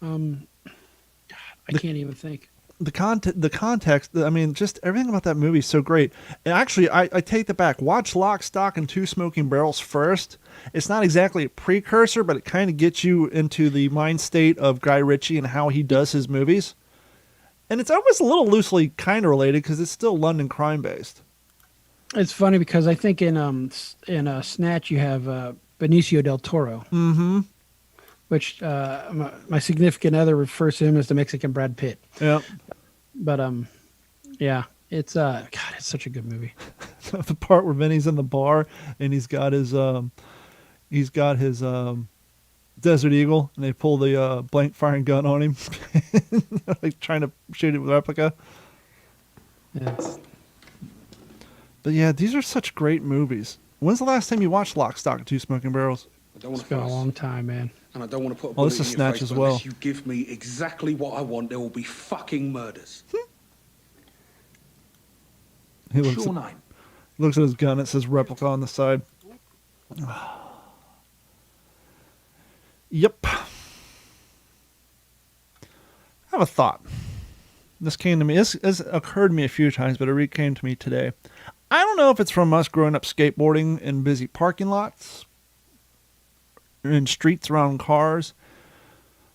I can't even think. The context, I mean, just everything about that movie is so great. And actually, I take that back. Watch Lock, Stock, and Two Smoking Barrels first. It's not exactly a precursor, but it kind of gets you into the mind state of Guy Ritchie and how he does his movies. And it's always a little loosely kind of related because it's still London crime-based. It's funny because I think in Snatch you have Benicio del Toro. Mm-hmm. Which my significant other refers to him as the Mexican Brad Pitt. Yeah. But yeah, it's God, it's such a good movie. The part where Vinny's in the bar and he's got his Desert Eagle and they pull the blank firing gun on him, like trying to shoot it with replica. Yes. But yeah, these are such great movies. When's the last time you watched Lock, Stock, and Two Smoking Barrels? It's been a long time, man. And I don't want to put a Oh, bullet this is in your Snatch face, as but well. unless you give me exactly what I want, there will be fucking murders. He looks Sure at, name. looks at his gun. It says replica on the side. Yep. I have a thought. This came to me. This occurred to me a few times, but it came to me today. I don't know if it's from us growing up skateboarding in busy parking lots, in streets around cars,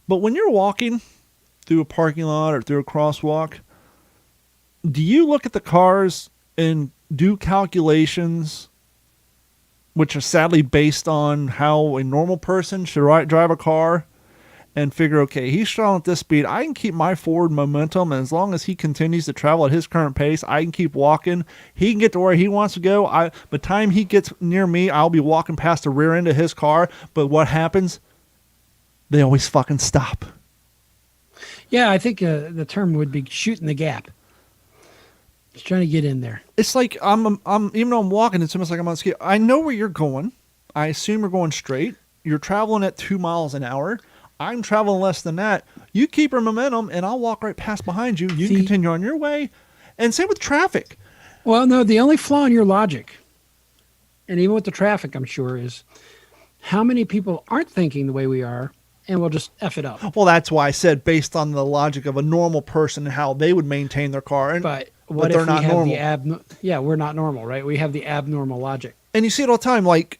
but when you're walking through a parking lot or through a crosswalk, do you look at the cars and do calculations which are sadly based on how a normal person should drive a car and figure, okay, he's traveling at this speed, I can keep my forward momentum, and as long as he continues to travel at his current pace, I can keep walking. He can get to where he wants to go. By the time he gets near me, I'll be walking past the rear end of his car. But what happens? They always fucking stop. Yeah, I think the term would be shooting the gap. Just trying to get in there. It's like I'm even though I'm walking, it's almost like I'm on ski. I know where you're going. I assume you're going straight. You're traveling at 2 miles an hour. I'm traveling less than that. You keep your momentum, and I'll walk right past behind you. You can continue on your way. And same with traffic. Well, no, the only flaw in your logic, and even with the traffic, I'm sure, is how many people aren't thinking the way we are and will just F it up. Well, that's why I said based on the logic of a normal person and how they would maintain their car. And, But but what they're if we not have normal. we're not normal, right? We have the abnormal logic. And you see it all the time. Like,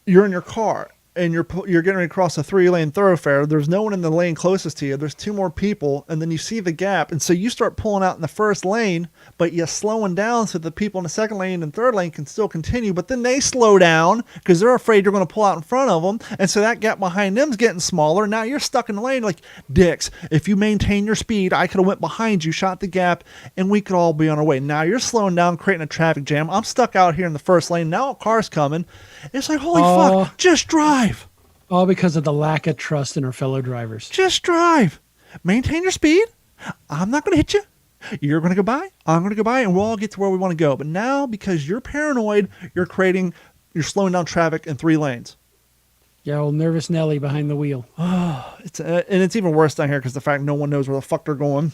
you're in your car, and you're getting ready to cross a 3-lane thoroughfare. There's no one in the lane closest to you. There's 2 more people, and then you see the gap, and so you start pulling out in the first lane, but you're slowing down so the people in the second lane and third lane can still continue. But then they slow down because they're afraid you're going to pull out in front of them, and so that gap behind them's getting smaller. Now you're stuck in the lane like dicks. If you maintain your speed, I could have went behind you, shot the gap, and we could all be on our way. Now you're slowing down, creating a traffic jam. I'm stuck out here in the first lane. Now a car's coming. It's like, holy fuck, just drive. All because of the lack of trust in our fellow drivers. Just drive. Maintain your speed. I'm not going to hit you. You're going to go by. I'm going to go by, and we'll all get to where we want to go. But now, because you're paranoid, you're slowing down traffic in 3 lanes. Yeah, old nervous Nelly behind the wheel. And it's even worse down here because the fact no one knows where the fuck they're going.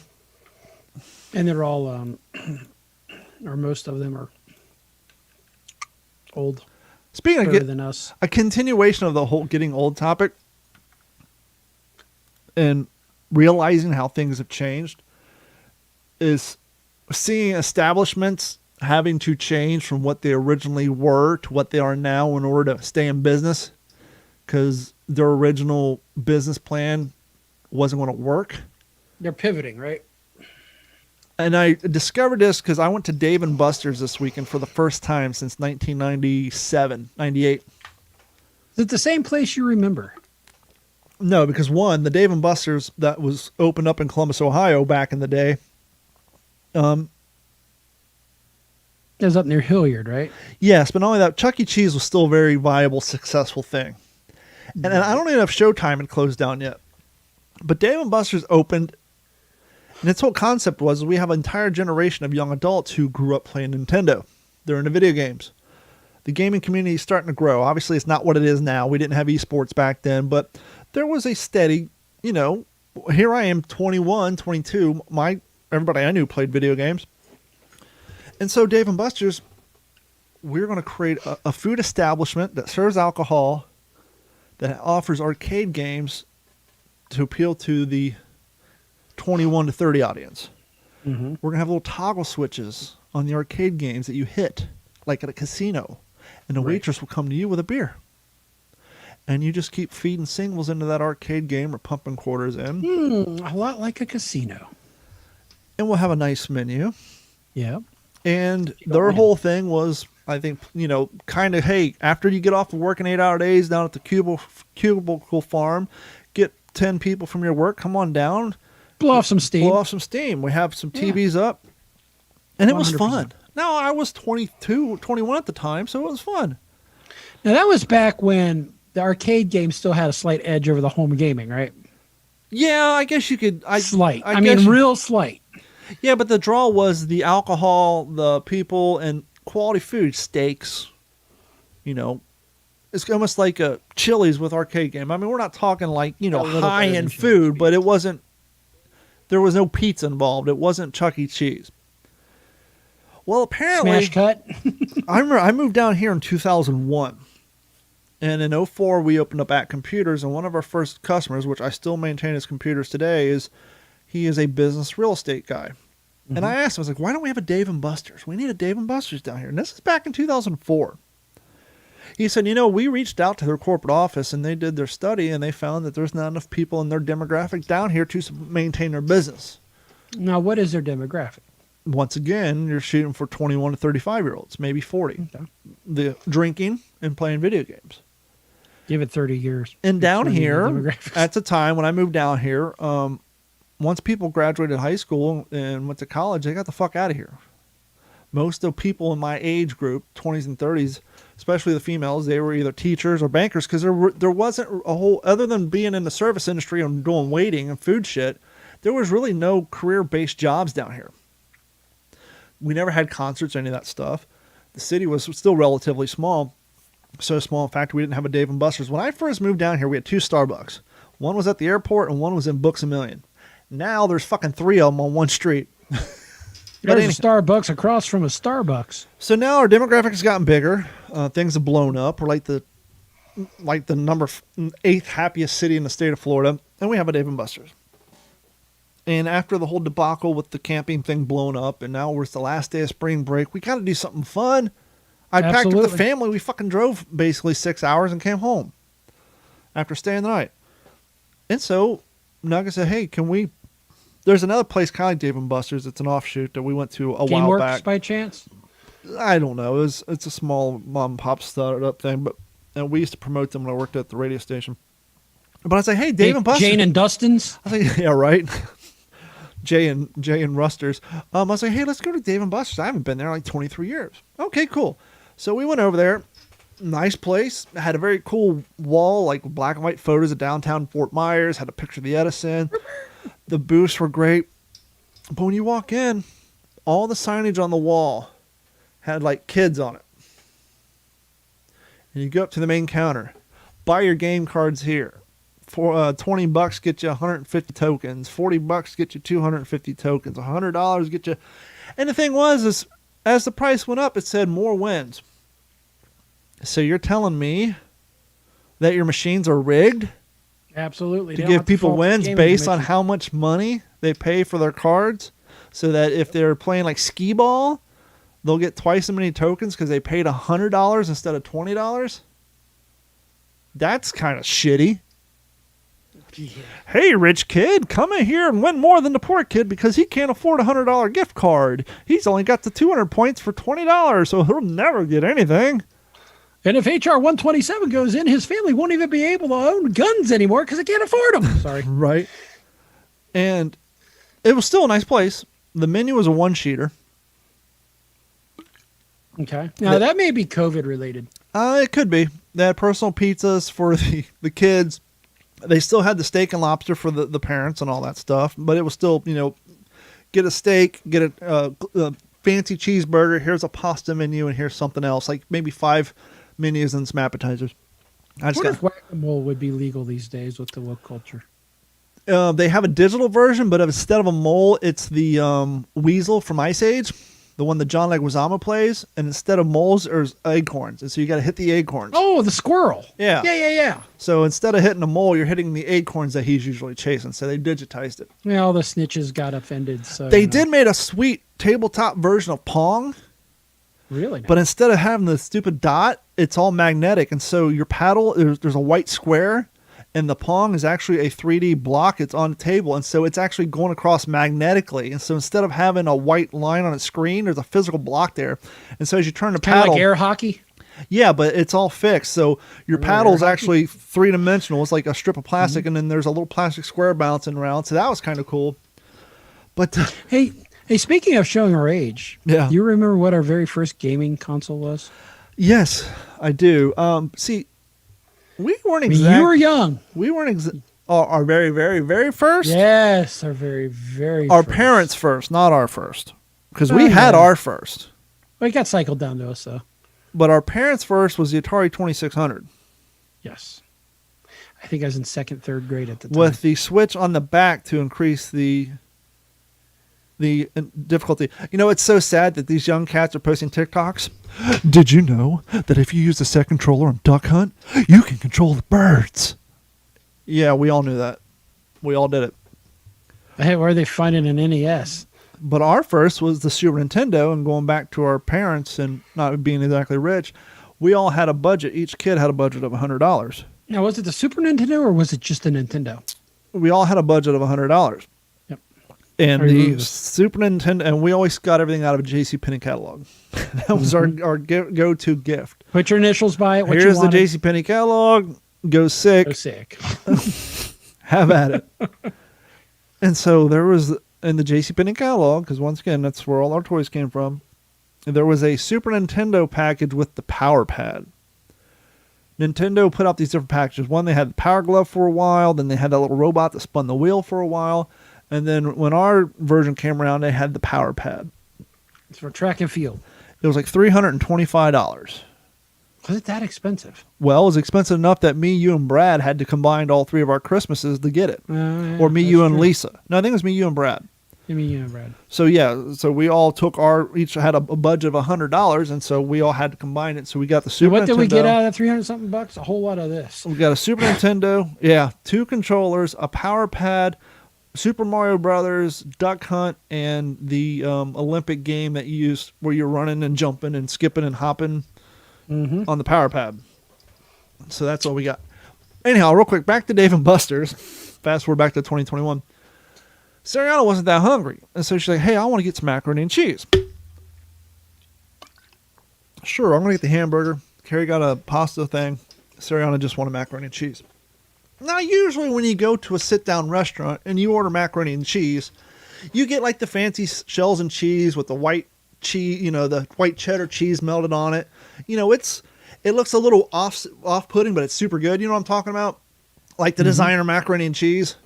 And they're all, or most of them are old. Speaking Better of than us. a continuation of the whole getting old topic and realizing how things have changed is seeing establishments having to change from what they originally were to what they are now in order to stay in business because their original business plan wasn't going to work. They're pivoting, right? And I discovered this because I went to Dave & Buster's this weekend for the first time since 1997, 98. Is it the same place you remember? No, because one, the Dave & Buster's that was opened up in Columbus, Ohio back in the day. It was up near Hilliard, right? Yes, but not only that, Chuck E. Cheese was still a very viable, successful thing. And I don't even know if Showtime had closed down yet. But Dave & Buster's opened. And its whole concept was we have an entire generation of young adults who grew up playing Nintendo. They're into video games. The gaming community is starting to grow. Obviously, it's not what it is now. We didn't have esports back then, but there was a steady, here I am, 21, 22. Everybody I knew played video games. And so Dave & Buster's, we're going to create a food establishment that serves alcohol, that offers arcade games to appeal to the 21 to 30 audience. Mm-hmm. We're going to have little toggle switches on the arcade games that you hit, like at a casino. And the waitress will come to you with a beer. And you just keep feeding singles into that arcade game or pumping quarters in. A lot like a casino. And we'll have a nice menu. Yeah. And their whole thing was, I think, kind of, hey, after you get off of working 8-hour days down at the cubicle farm, get 10 people from your work, come on down. Blow off some steam. We have some TVs up. And it was 100%. fun. Now, I was 22, 21 at the time, so it was fun. Now, that was back when the arcade game still had a slight edge over the home gaming, right? Yeah, I guess you could. Slight. I mean, real slight. Yeah, but the draw was the alcohol, the people, and quality food, steaks. It's almost like a Chili's with arcade game. I mean, we're not talking like, high-end food, but it wasn't. There was no pizza involved. It wasn't Chuck E. Cheese. Well, apparently, Smash cut. I remember I moved down here in 2001. And in 2004, we opened up At Computers. And one of our first customers, which I still maintain his computers today, he is a business real estate guy. Mm-hmm. And I asked him, I was like, why don't we have a Dave & Buster's? We need a Dave & Buster's down here. And this is back in 2004. He said, we reached out to their corporate office and they did their study and they found that there's not enough people in their demographic down here to maintain their business. Now, what is their demographic? Once again, you're shooting for 21 to 35-year-olds, maybe 40. Okay. The drinking and playing video games. Give it 30 years. And down here, at the time when I moved down here, once people graduated high school and went to college, they got the fuck out of here. Most of the people in my age group, 20s and 30s, especially the females, they were either teachers or bankers because there wasn't a whole, other than being in the service industry and doing waiting and food shit, there was really no career-based jobs down here. We never had concerts or any of that stuff. The city was still relatively small. So small, in fact, we didn't have a Dave & Buster's. When I first moved down here, we had 2 Starbucks. One was at the airport and one was in Books A Million. Now there's fucking 3 of them on one street. There's a Starbucks across from a Starbucks. So now our demographic has gotten bigger. Things have blown up. We're like the number 8th happiest city in the state of Florida, and we have a Dave & Buster's. And after the whole debacle with the camping thing blown up, and now it's the last day of spring break, we got to do something fun. I packed up the family. We fucking drove basically 6 hours and came home. after staying the night. And so Nugget said, hey, there's another place kind of like Dave & Buster's. It's an offshoot that we went to a while GameWorks back. by chance? I don't know. It's a small mom and pop startup thing, but we used to promote them when I worked at the radio station. But I say, hey, Dave & Buster's. Jane and Dustin's? I was like, yeah, right. Jay and Rusters. I was like, hey, let's go to Dave & Buster's. I haven't been there in like 23 years. Okay, cool. So we went over there. Nice place. Had a very cool wall, like black and white photos of downtown Fort Myers. Had a picture of the Edison. The booths were great. But when you walk in, all the signage on the wall had like kids on it. And you go up to the main counter. Buy your game cards here. For $20 get you 150 tokens. $40 get you 250 tokens. $100 get you. And the thing was, is as the price went up, it said more wins. So you're telling me that your machines are rigged Absolutely. to They don't give have to people fault the wins gaming based on commission. how much money they pay for their cards? So that if they're playing like skee ball, they'll get twice as many tokens because they paid $100 instead of $20? That's kind of shitty. Hey, rich kid, come in here and win more than the poor kid because he can't afford a $100 gift card. He's only got the 200 points for $20, so he'll never get anything. And if HR 127 goes in, his family won't even be able to own guns anymore because they can't afford them. Sorry. Right. And it was still a nice place. The menu was a one-sheeter. Okay. Now, that may be COVID related. It could be. They had personal pizzas for the kids. They still had the steak and lobster for the parents and all that stuff. But it was still, get a steak, get a fancy cheeseburger. Here's a pasta menu, and here's something else. Like maybe 5 menus and some appetizers. I wonder if whack-a-mole would be legal these days with the woke culture. They have a digital version, but instead of a mole, it's the weasel from Ice Age, the one that John Leguizamo plays. And instead of moles, there's acorns. And so you got to hit the acorns. Oh, the squirrel. Yeah. Yeah. So instead of hitting a mole, you're hitting the acorns that he's usually chasing. So they digitized it. Yeah, all the snitches got offended. So They did make a sweet tabletop version of Pong, Really? but instead of having the stupid dot, it's all magnetic. And so your paddle, there's a white square, and the Pong is actually a 3D block. It's on the table, and so it's actually going across magnetically. And so instead of having a white line on a screen, there's a physical block there. And so as you turn the Kind of paddle, like air hockey? yeah, but it's all fixed. So your Remember paddle is air hockey? actually 3-dimensional. It's like a strip of plastic, and then there's a little plastic square bouncing around. So that was kind of cool. But Hey, speaking of showing our age, Yeah. do you remember what our very first gaming console was? yes, I do. See, we weren't I mean, exactly. you were young. We weren't our very, very, very first. Yes, our very, very Our first. parents' first, not our first, because Oh, we had yeah. our first. Well, it got cycled down to us, though. But our parents' first was the Atari 2600 Yes. I think I was in second, third grade at the time. with the switch on the back to increase the difficulty. It's so sad that these young cats are posting TikToks. Did you know that if you use the set controller on Duck Hunt, you can control the birds? Yeah, we all knew that. We all did it. Hey, where are they finding an NES? But our first was the Super Nintendo, and going back to our parents and not being exactly rich, we all had a budget. Each kid had a budget of $100. Now, was it the Super Nintendo or was it just the Nintendo? We all had a budget of $100. Yep. And I remember the this. Super Nintendo, and we always got everything out of a JCPenney catalog. That was our go-to gift. Put your initials by it. What Here's you the wanted. JCPenney catalog. Go sick. Oh, sick. Have at it. And so there was, in the JCPenney catalog, because once again, that's where all our toys came from, there was a Super Nintendo package with the Power Pad. Nintendo put out these different packages. One, they had the Power Glove for a while, then they had that little robot that spun the wheel for a while, and then when our version came around, they had the Power Pad. It's for track and field. It was like $325. Was it that expensive? Well, it was expensive enough that me, you, and Brad had to combine all 3 of our Christmases to get it. Yeah, Or me, that's you, and true. Lisa. No, I think it was me, you, and Brad. I mean, yeah, Brad. So yeah, so we all took each had a budget of $100, and so we all had to combine it. So we got the So Super what did we get Nintendo. out of that 300 something bucks? A whole lot of this. We got a Super Nintendo, yeah, 2 controllers, a Power Pad, Super Mario Brothers, Duck Hunt, and the Olympic game that you use where you're running and jumping and skipping and hopping Mm-hmm. on the Power Pad. So that's all we got. Anyhow, real quick, back to Dave and Buster's. Fast forward back to 2021. Sariana wasn't that hungry. And so she's like, hey, I want to get some macaroni and cheese. Sure, I'm going to get the hamburger. Carrie got a pasta thing. Sariana just wanted macaroni and cheese. Now, usually when you go to a sit-down restaurant and you order macaroni and cheese, you get like the fancy shells and cheese with the white cheese, you know, the white cheddar cheese melted on it. You know, it looks a little off-putting, but it's super good. You know what I'm talking about? Like the designer macaroni and cheese.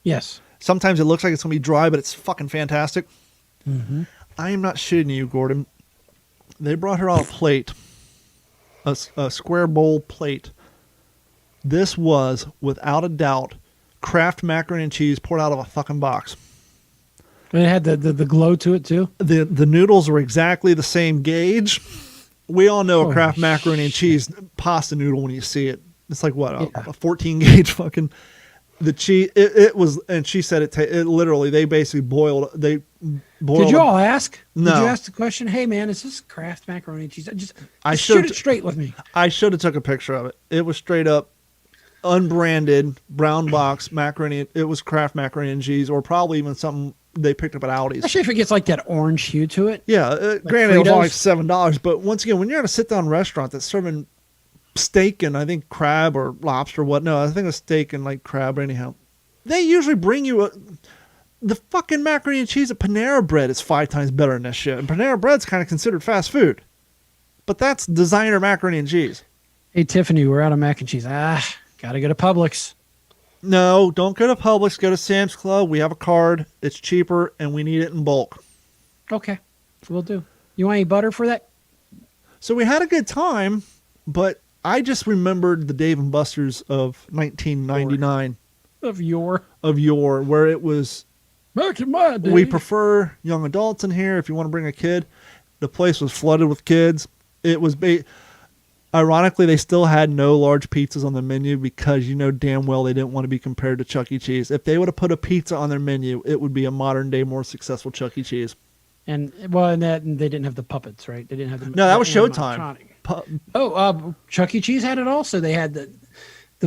Yes. Sometimes it looks like it's going to be dry, but it's fucking fantastic. Mm-hmm. I am not shitting you, Gordon. They brought her on a plate, a square bowl plate. This was, without a doubt, Kraft macaroni and cheese poured out of a fucking box. And it had the glow to it, too? The noodles were exactly the same gauge. We all know a Kraft macaroni and cheese pasta noodle when you see it. It's like, what, a 14 gauge fucking... The cheese, it was, and she said it literally, they basically boiled. Did you all ask? No. Did you ask the question, hey man, is this Kraft macaroni and cheese? I shoot it straight with me. I should have took a picture of it. It was straight up unbranded brown box macaroni. It was Kraft macaroni and cheese, or probably even something they picked up at Aldi's. Especially if it gets like that orange hue to it. Yeah, Like granted, it was only Fritos. $7, but once again, when you're at a sit-down restaurant that's serving steak and I think crab or lobster, I think it's steak and like crab. Anyhow, they usually bring you the fucking macaroni and cheese at Panera Bread is 5 times better than this shit. And Panera Bread's kind of considered fast food, but that's designer macaroni and cheese. Hey Tiffany, we're out of mac and cheese. Gotta go to Publix. No, don't go to Publix. Go to Sam's Club. We have a card. It's cheaper, and we need it in bulk. Okay, we'll do. You want any butter for that? So we had a good time, but I just remembered the Dave and Buster's of 1999 Of yore. where it was. Back in my day. We prefer young adults in here. If you want to bring a kid, the place was flooded with kids. It was ironically, they still had no large pizzas on the menu because you know damn well they didn't want to be compared to Chuck E. Cheese. If they would have put a pizza on their menu, it would be a modern day, more successful Chuck E. Cheese. And they didn't have the puppets, right? They didn't have the No, that was Showtime. Chuck E. Cheese had it also. They had the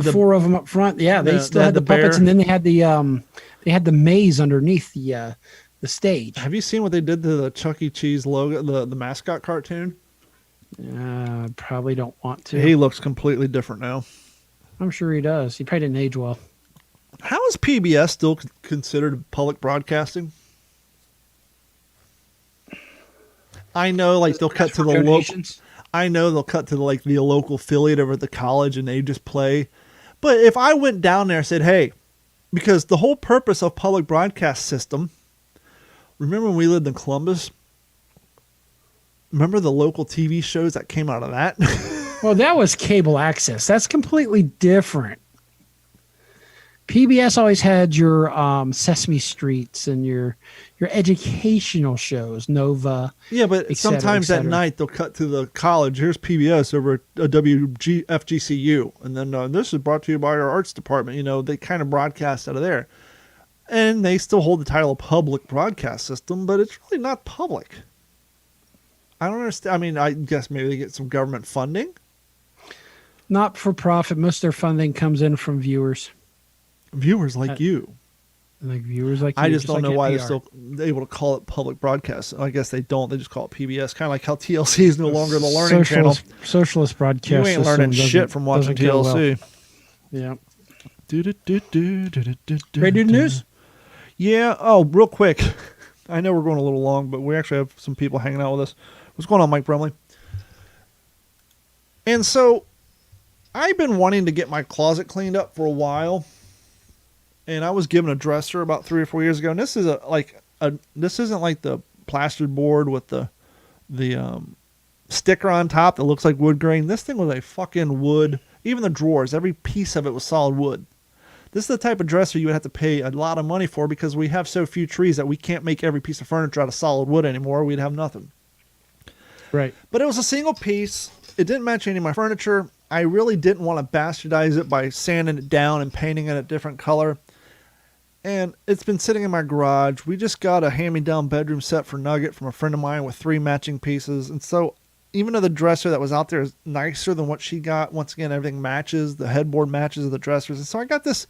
4 of them up front. Yeah, they still they had had the the puppets, bear. and then they had the maze underneath the stage. Have you seen what they did to the Chuck E. Cheese logo, the mascot cartoon? Probably don't want to. He looks completely different now. I'm sure he does. He probably didn't age well. How is PBS still considered public broadcasting? I know, like they'll cut to the local. Donations? I know they'll cut to the local affiliate over at the college, and they just play. But if I went down there and said, "Hey," because the whole purpose of public broadcast system. Remember when we lived in Columbus? Remember the local TV shows that came out of that? Well, that was cable access. That's completely different. PBS always had your Sesame Streets and your educational shows, Nova. Yeah, but et cetera, sometimes et at cetera. night they'll cut to the college. Here's PBS over at FGCU. And then this is brought to you by our arts department. You know, they kind of broadcast out of there. And they still hold the title of public broadcast system, but it's really not public. I don't understand. I mean, I guess maybe they get some government funding. Not for profit. Most of their funding comes in from viewers. Viewers like you. Like viewers like I you, just don't know like why NPR. they're still able to call it public broadcast. I guess they don't. They just call it PBS. Kind of like how TLC is no longer the learning channel. Socialist broadcast. You ain't learning system shit from watching doesn't go well. TLC. Yeah. Ready to do the news? Yeah. Oh, real quick. I know we're going a little long, but we actually have some people hanging out with us. What's going on, Mike Brumley? And so, I've been wanting to get my closet cleaned up for a while. And I was given a dresser about 3 or 4 years ago. And this is this isn't like the plastered board with the sticker on top that looks like wood grain. This thing was a fucking wood. Even the drawers, every piece of it was solid wood. This is the type of dresser you would have to pay a lot of money for because we have so few trees that we can't make every piece of furniture out of solid wood anymore. We'd have nothing. Right. But it was a single piece. It didn't match any of my furniture. I really didn't want to bastardize it by sanding it down and painting it a different color. And it's been sitting in my garage. We just got a hand-me-down bedroom set for Nugget from a friend of mine with 3 matching pieces. And so even though the dresser that was out there is nicer than what she got, once again, everything matches. The headboard matches the dressers. And so I got this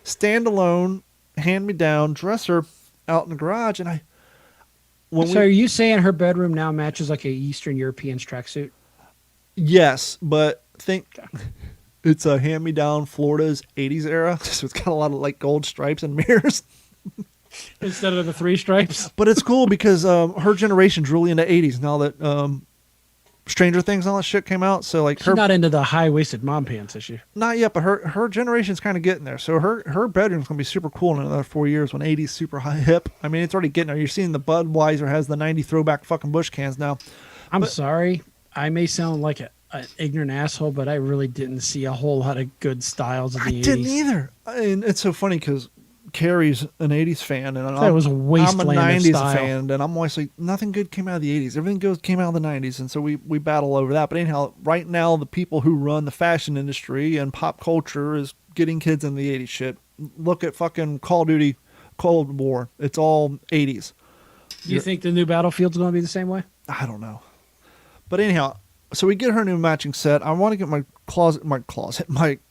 standalone, hand-me-down dresser out in the garage. And So are you saying her bedroom now matches like a Eastern European tracksuit? Yes, but think it's a hand-me-down Florida's 80s era. So it's got a lot of like gold stripes and mirrors. Instead of the 3 stripes? But it's cool because her generation's really into 80s now that Stranger Things and all that shit came out. So like She's not into the high-waisted mom pants, is she? not yet, but her generation's kind of getting there. So her bedroom's going to be super cool in another 4 years when 80s super high hip. I mean, it's already getting there. You're seeing the Budweiser has the 90 throwback fucking Bush cans now. I'm sorry. I may sound like an ignorant asshole, but I really didn't see a whole lot of good styles of the 80s. I didn't either. And it's so funny because Carrie's an 80s fan, and It was a I'm wasteland a 90s of style. fan, and I'm always like, nothing good came out of the 80s. Everything came out of the 90s, and so we battle over that. But anyhow, right now, the people who run the fashion industry and pop culture is getting kids in the 80s shit. Look at fucking Call of Duty, Cold War. It's all 80s. Do you think the new Battlefield's going to be the same way? I don't know. But anyhow, so we get her new matching set. I want to get my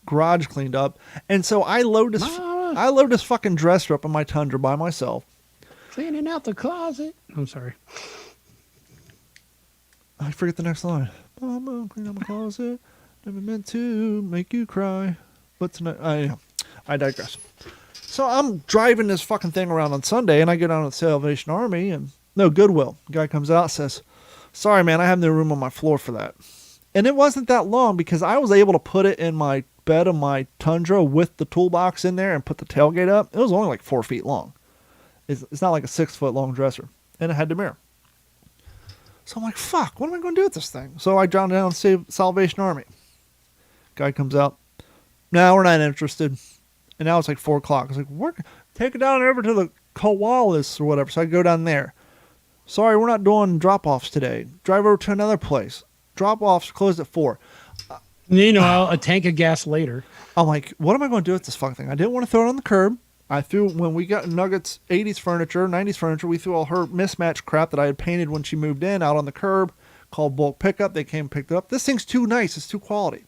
garage cleaned up. And so I load this fucking dresser up in my Tundra by myself. Cleaning out the closet. I'm sorry. I forget the next line. Mama, clean out my closet. Never meant to make you cry. But tonight, I digress. So I'm driving this fucking thing around on Sunday, and I get on the Salvation Army, and no, Goodwill. The guy comes out, says, sorry, man, I have no room on my floor for that. And it wasn't that long because I was able to put it in my bed of my Tundra with the toolbox in there and put the tailgate up. It was only like 4 feet long. It's not like a 6 foot long dresser. And it had the mirror. So I'm like, fuck, what am I going to do with this thing? So I jot down Salvation Army. Guy comes out. No, we're not interested. And now it's like 4 o'clock. I was like, take it down over to the Koalas or whatever. So I go down there. Sorry, we're not doing drop-offs today. Drive over to another place. Drop-offs closed at 4. Meanwhile, a tank of gas later. I'm like, what am I going to do with this fucking thing? I didn't want to throw it on the curb. When we got Nuggets 80s furniture, 90s furniture, we threw all her mismatched crap that I had painted when she moved in out on the curb, called bulk pickup. They came and picked it up. This thing's too nice. It's too quality.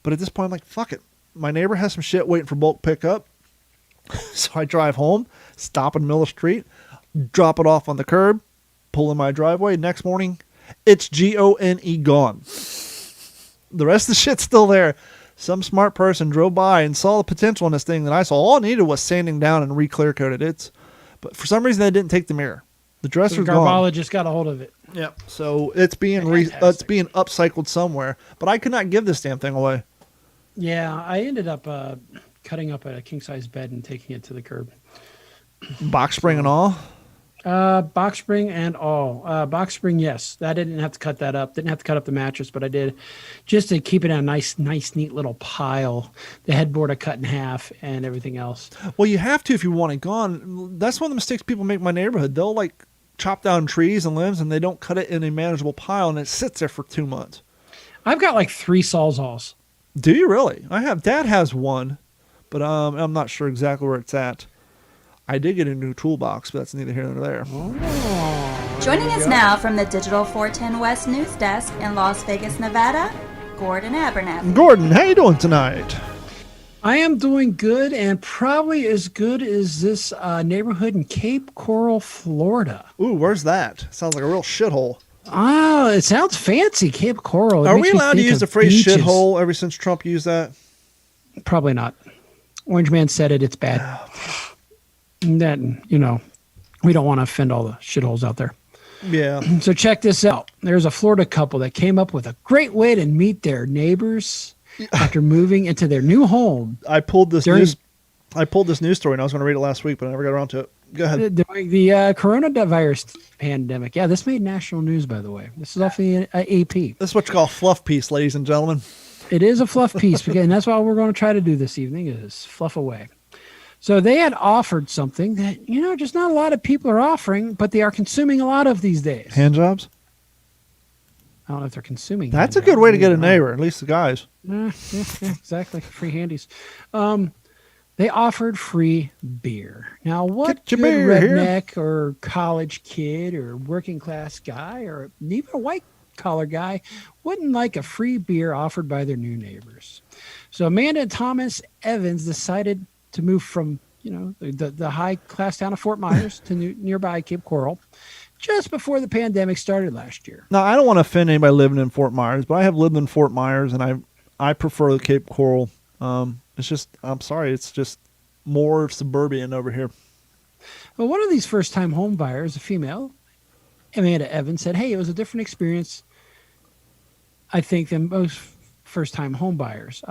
But at this point, I'm like, fuck it. My neighbor has some shit waiting for bulk pickup. So I drive home, stop in the middle of the street, drop it off on the curb, pull in my driveway. Next morning, it's GONE gone. The rest of the shit's still there. Some smart person drove by and saw the potential in this thing that I saw. All I needed was sanding down and re-clear coated it. But for some reason, they didn't take the mirror. The dresser's gone. Garvala just got a hold of it. Yep. So it's being upcycled somewhere. But I could not give this damn thing away. Yeah, I ended up cutting up a king-size bed and taking it to the curb. Box spring and all? Box spring and all. Box spring, yes. I didn't have to cut that up. Didn't have to cut up the mattress, but I did just to keep it in a nice, neat little pile. The headboard I cut in half and everything else. Well, you have to if you want it gone. That's one of the mistakes people make in my neighborhood. They'll like chop down trees and limbs and they don't cut it in a manageable pile and it sits there for 2 months. I've got like 3 Sawzalls. Do you really? Dad has one, but I'm not sure exactly where it's at. I did get a new toolbox, but that's neither here nor there. Joining us now from the Digital 410 West News Desk in Las Vegas, Nevada, Gordon Abernathy. Gordon, how you doing tonight? I am doing good and probably as good as this neighborhood in Cape Coral, Florida. Ooh, where's that? Sounds like a real shithole. Oh, it sounds fancy, Cape Coral. Are we allowed to use the phrase shithole ever since Trump used that? Probably not. Orange Man said it. It's bad. Then, we don't want to offend all the shitholes out there. Yeah. So check this out. There's a Florida couple that came up with a great way to meet their neighbors after moving into their new home. I pulled this news story and I was going to read it last week, but I never got around to it. Go ahead. During the coronavirus pandemic. Yeah, this made national news, by the way. This is off the AP. This is what you call a fluff piece, ladies and gentlemen. It is a fluff piece, and that's what we're going to try to do this evening is fluff away. So they had offered something that, just not a lot of people are offering, but they are consuming a lot of these days. Hand jobs? I don't know if they're consuming. That's a good way to get a neighbor, at least the guys. Yeah, exactly. Free handies. They offered free beer. Now, what good redneck or college kid or working class guy or even a white collar guy wouldn't like a free beer offered by their new neighbors. So Amanda and Thomas Evans decided to move from, the high class town of Fort Myers to nearby Cape Coral just before the pandemic started last year. Now, I don't want to offend anybody living in Fort Myers, but I have lived in Fort Myers, and I prefer the Cape Coral. It's just, I'm sorry, it's just more suburban over here. Well, one of these first-time home buyers, a female, Amanda Evans, said, hey, it was a different experience, I think, than most first-time home buyers.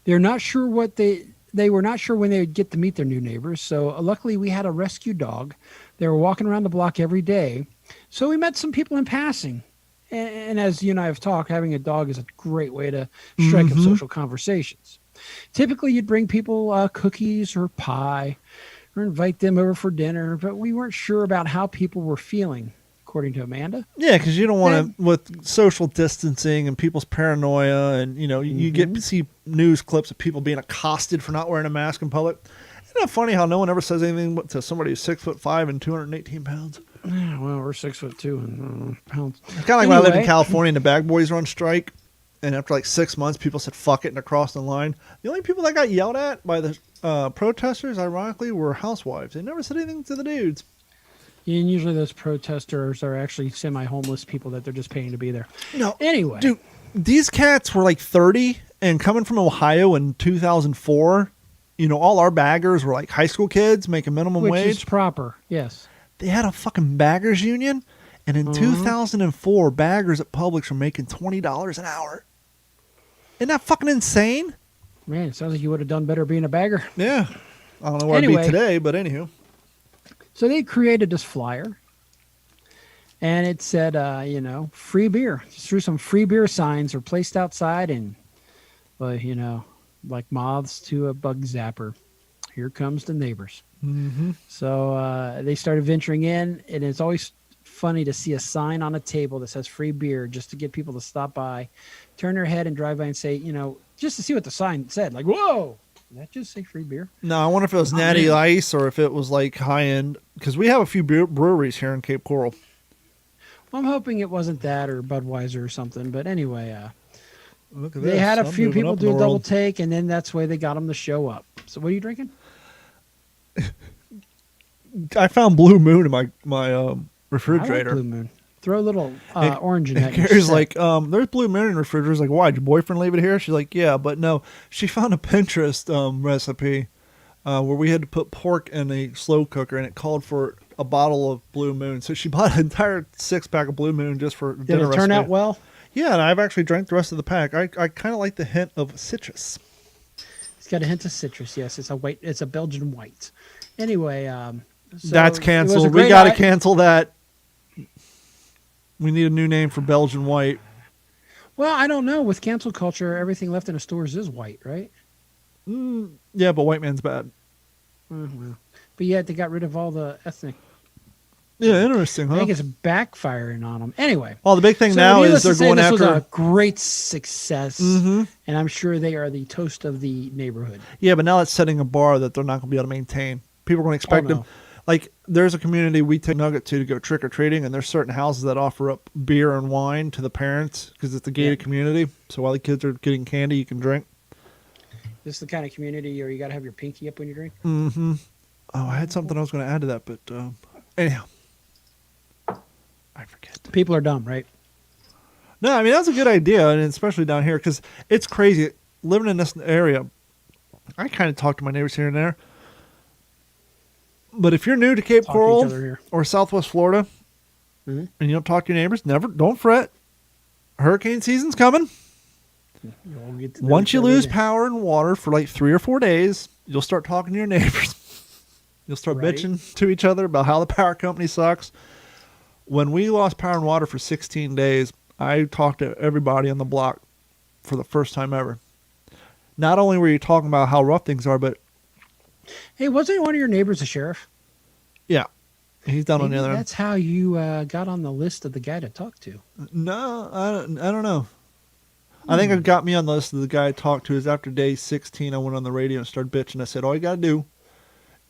They're not sure what they were not sure when they would get to meet their new neighbors. So luckily we had a rescue dog. They were walking around the block every day. So we met some people in passing. And as you and I have talked, having a dog is a great way to strike up social conversations. Typically you'd bring people cookies or pie or invite them over for dinner, but we weren't sure about how people were feeling, according to Amanda. Yeah, because you don't want to, with social distancing and people's paranoia, and you get to see news clips of people being accosted for not wearing a mask in public. Isn't that funny how no one ever says anything to somebody who's 6'5" and 218 pounds? Yeah, well, we're 6'2" and pounds. It's kind of like when I lived in California and the bag boys were on strike, and after like 6 months, people said "fuck it" and across the line. The only people that got yelled at by the protesters, ironically, were housewives. They never said anything to the dudes. And usually those protesters are actually semi-homeless people that they're just paying to be there. No. Anyway. Dude, these cats were like 30, and coming from Ohio in 2004, all our baggers were like high school kids making minimum Which wage. is proper, yes. They had a fucking baggers union, and in 2004, baggers at Publix were making $20 an hour. Isn't that fucking insane? Man, it sounds like you would have done better being a bagger. Yeah. I don't know where I'd be today, but anywho. So they created this flyer, and it said, free beer. Just threw some free beer signs are placed outside, and, like moths to a bug zapper. Here comes the neighbors. Mm-hmm. So they started venturing in, and it's always funny to see a sign on a table that says free beer just to get people to stop by, turn their head and drive by and say, just to see what the sign said. Like, whoa! Did that just say free beer? No, I wonder if it was Natty Ice or if it was like high end, because we have a few breweries here in Cape Coral. Well, I'm hoping it wasn't that or Budweiser or something. But anyway, Look at they this. had a I'm few moving people up in do a the double world. take, and then that's why they got them to show up. So what are you drinking? I found Blue Moon in my I like refrigerator. Blue Moon. Throw a little orange in that. Gary's like, there's Blue Moon in the refrigerator. Like, why? Did your boyfriend leave it here? She's like, yeah, but no. She found a Pinterest recipe where we had to put pork in a slow cooker, and it called for a bottle of Blue Moon. So she bought an entire 6-pack of Blue Moon just for Did dinner it turn recipe. out well? Yeah, and I've actually drank the rest of the pack. I kind of like the hint of citrus. It's got a hint of citrus. Yes, it's a white. It's a Belgian white. Anyway, so That's it was a canceled. great We got to cancel that. We need a new name for Belgian white. Well, I don't know. With cancel culture, everything left in the stores is white, right? Yeah, but white man's bad. Well, but yet they got rid of all the ethnic. Yeah, interesting, I huh? think it's backfiring on them. Anyway. Well, the big thing So now needless is they're to say, going this after. was a great success, Mhm. and I'm sure they are the toast of the neighborhood. Yeah, but now it's setting a bar that they're not going to be able to maintain. People are going to expect no. them. Like, there's a community we take Nugget to go trick or treating, and there's certain houses that offer up beer and wine to the parents because it's a gated community. So while the kids are getting candy, you can drink. This is the kind of community where you got to have your pinky up when you drink. Mm-hmm. Oh, I had something I was going to add to that, but anyhow, I forget. People are dumb, right? No, I mean, that's a good idea, and especially down here, because it's crazy. Living in this area, I kind of talk to my neighbors here and there. But if you're new to Cape Talk to each Coral other here. or Southwest Florida, Mhm. and you don't talk to your neighbors, don't fret. Hurricane season's coming. You'll get to know Once each you other lose again. power and water for like 3 or 4 days, you'll start talking to your neighbors. You'll start Right. bitching to each other about how the power company sucks. When we lost power and water for 16 days, I talked to everybody on the block for the first time ever. Not only were you talking about how rough things are, but Hey, wasn't one of your neighbors a sheriff? yeah, he's down on the Maybe other end. that's how you got on the list of the guy to talk to. No, I don't know. I think it got me on the list of the guy I talked to is after day 16, I went on the radio and started bitching. I said, all you got to do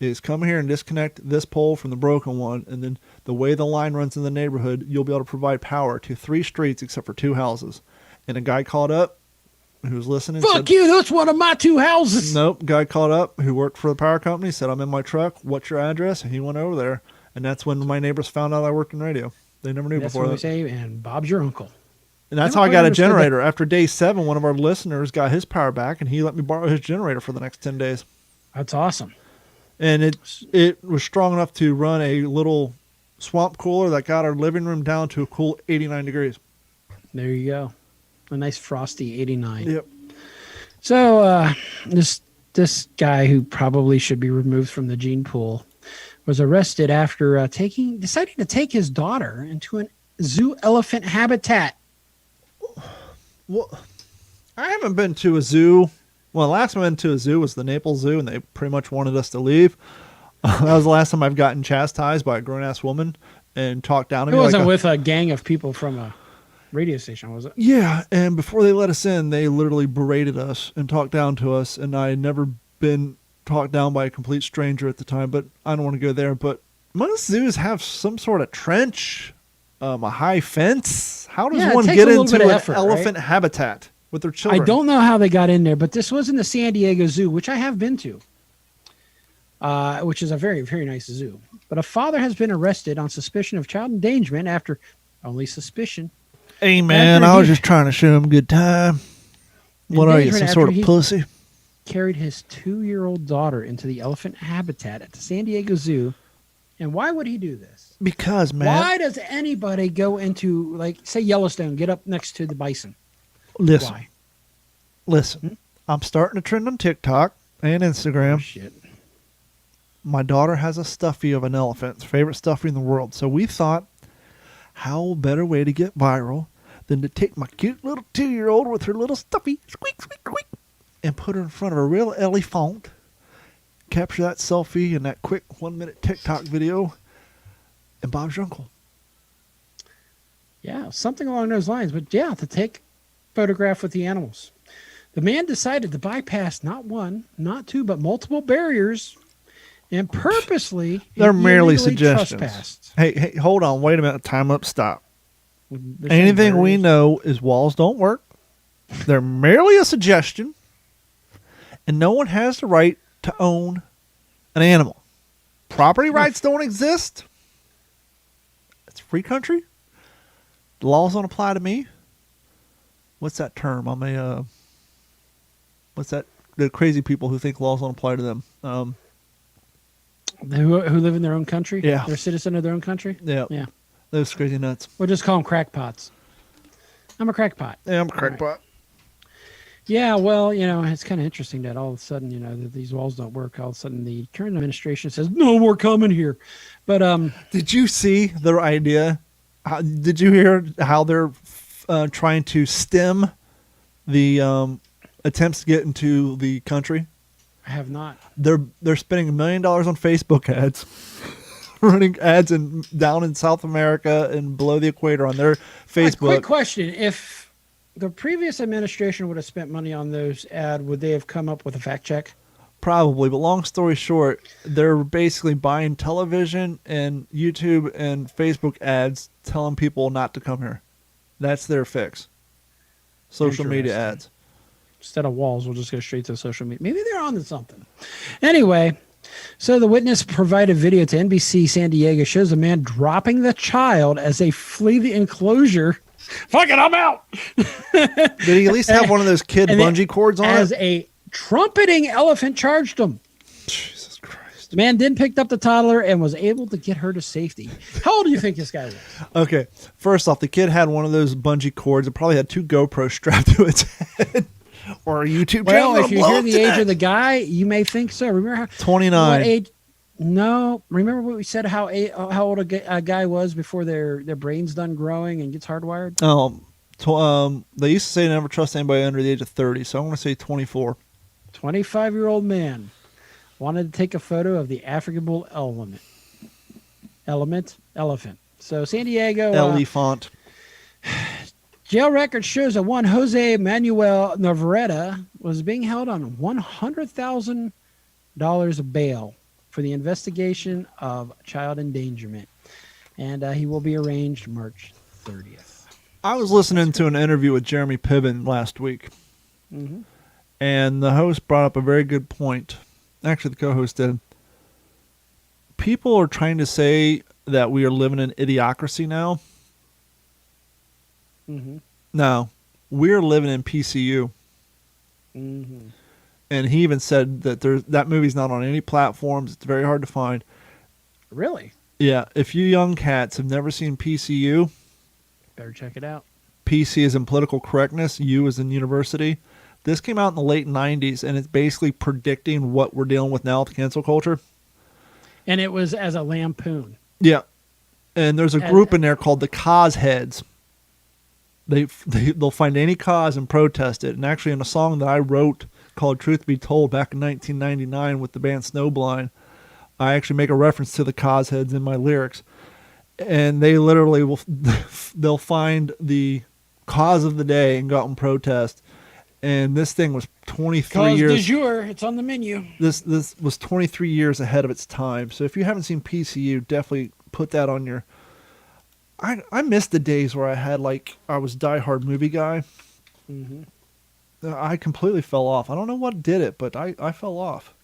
is come here and disconnect this pole from the broken one, and then the way the line runs in the neighborhood, you'll be able to provide power to 3 streets except for 2 houses. And a guy called up who was listening. Fuck you, that's one of my 2 houses. Nope. Guy called up who worked for the power company, said, I'm in my truck. What's your address? And he went over there. And that's when my neighbors found out I worked in radio. They never knew That's before what we that. say, and Bob's your uncle. And that's Never how I quite got a understood generator. After day 7, one of our listeners got his power back, and he let me borrow his generator for the next 10 days. That's awesome. And it was strong enough to run a little swamp cooler that got our living room down to a cool 89 degrees. There you go. A nice frosty 89. Yep. So this guy who probably should be removed from the gene pool was arrested after deciding to take his daughter into an zoo elephant habitat. Well, I haven't been to a zoo. Well, the last time I went to a zoo was the Naples Zoo, and they pretty much wanted us to leave. That was the last time I've gotten chastised by a grown-ass woman and talked down to It me. wasn't with a gang of people from a radio station, was it? Yeah, and before they let us in, they literally berated us and talked down to us, and I had never been talked down by a complete stranger at the time, but I don't want to go there. But most zoos have some sort of trench, a high fence. How does Yeah, it one takes get a little into bit of an effort, elephant habitat with their I children? don't know how they got in there, but this was in the San Diego Zoo, which I have been to, which is a very, very nice zoo. But a father has been arrested on suspicion of child endangerment after only suspicion. Hey, man, After I was he- just trying to show him a good time. What are you, some Endangerment sort after of he- pussy? Carried his 2-year-old daughter into the elephant habitat at the San Diego Zoo. And why would he do this? Because, man, Why does anybody go into, like, say Yellowstone, get up next to the bison? listen, Why? listen. I'm starting to trend on TikTok and Instagram. Oh, shit. My daughter has a stuffy of an elephant. It's her favorite stuffy in the world. So we thought, how better way to get viral than to take my cute little 2-year-old with her little stuffy, squeak, squeak, squeak, and put her in front of a real elephant, capture that selfie in that quick 1-minute TikTok video, and Bob's your uncle. Yeah, something along those lines. But yeah, to take photograph with the animals. The man decided to bypass not one, not 2, but multiple barriers and purposely They're merely illegally suggestions. trespassed. Hey, hold on. Wait a minute. Time up. Stop. There's Anything some we barriers. know is walls don't work. They're merely a suggestion, and no one has the right to own an animal. Property rights don't exist. It's a free country. The laws don't apply to me. What's that term? What's that? The crazy people who think laws don't apply to them. Who live in their own country? Yeah. They're a citizen of their own country? Yeah, Yeah. those crazy nuts. We'll just call them crackpots. I'm a crackpot. Yeah, I'm a crackpot. Yeah, well, it's kind of interesting that all of a sudden, that these walls don't work. All of a sudden, the current administration says, no more coming here. But Did you see their idea? Did you hear how they're trying to stem the attempts to get into the country? I have not. They're spending $1 million on Facebook ads, running ads down in South America and below the equator on their A Facebook. quick question. If the previous administration would have spent money on those ads, would they have come up with a fact check? Probably, but long story short, they're basically buying television and YouTube and Facebook ads telling people not to come here. That's their fix. Social media Interesting. ads. Instead of walls, we'll just go straight to social media. Maybe they're on to something. Anyway, so the witness provided video to NBC San Diego shows a man dropping the child as they flee the enclosure. Fuck it, I'm out. Did he at least have one of those kid And then bungee cords on as it? a trumpeting elephant charged him. Jesus Christ. The man then picked up the toddler and was able to get her to safety. How old do you think this guy was? Okay, first off, the kid had one of those bungee cords. It probably had 2 GoPros strapped to its head. Or a YouTube channel. Well, if you blow hear up the today. age of the guy, you may think so. Remember how 29. What age? No, remember what we said? How old a guy was before their brain's done growing and gets hardwired? They used to say never trust anybody under the age of 30, so I'm going to say 24. 25-year-old man wanted to take a photo of the African bull elephant. So San Diego Elephant. jail record shows that one Jose Manuel Navarrete was being held on $100,000 of bail for the investigation of child endangerment. And he will be arraigned March 30th. I was listening to an interview with Jeremy Piven last week, and the host brought up a very good point. Actually, the co-host did. People are trying to say that we are living in idiocracy now. No, we're living in PCU. And he even said that that movie's not on any platforms. It's very hard to find. Really? Yeah, if you young cats have never seen PCU, Better check it out. PC is in political correctness, U is in university. This came out in the late 90s, and it's basically predicting what we're dealing with now with cancel culture. And it was as a lampoon. Yeah. And there's a group in there called the Cause Heads. They'll find any cause and protest it. And actually, in a song that I wrote called Truth Be Told back in 1999 with the band Snowblind, I actually make a reference to the Cause Heads in my lyrics. And they literally they'll find the cause of the day and go out and protest. And this thing was 23 Cause years. du jour, it's on the menu. This was 23 years ahead of its time. So if you haven't seen PCU, definitely put that on your. I miss the days where I was diehard movie guy. I completely fell off. I don't know what did it, but I fell off.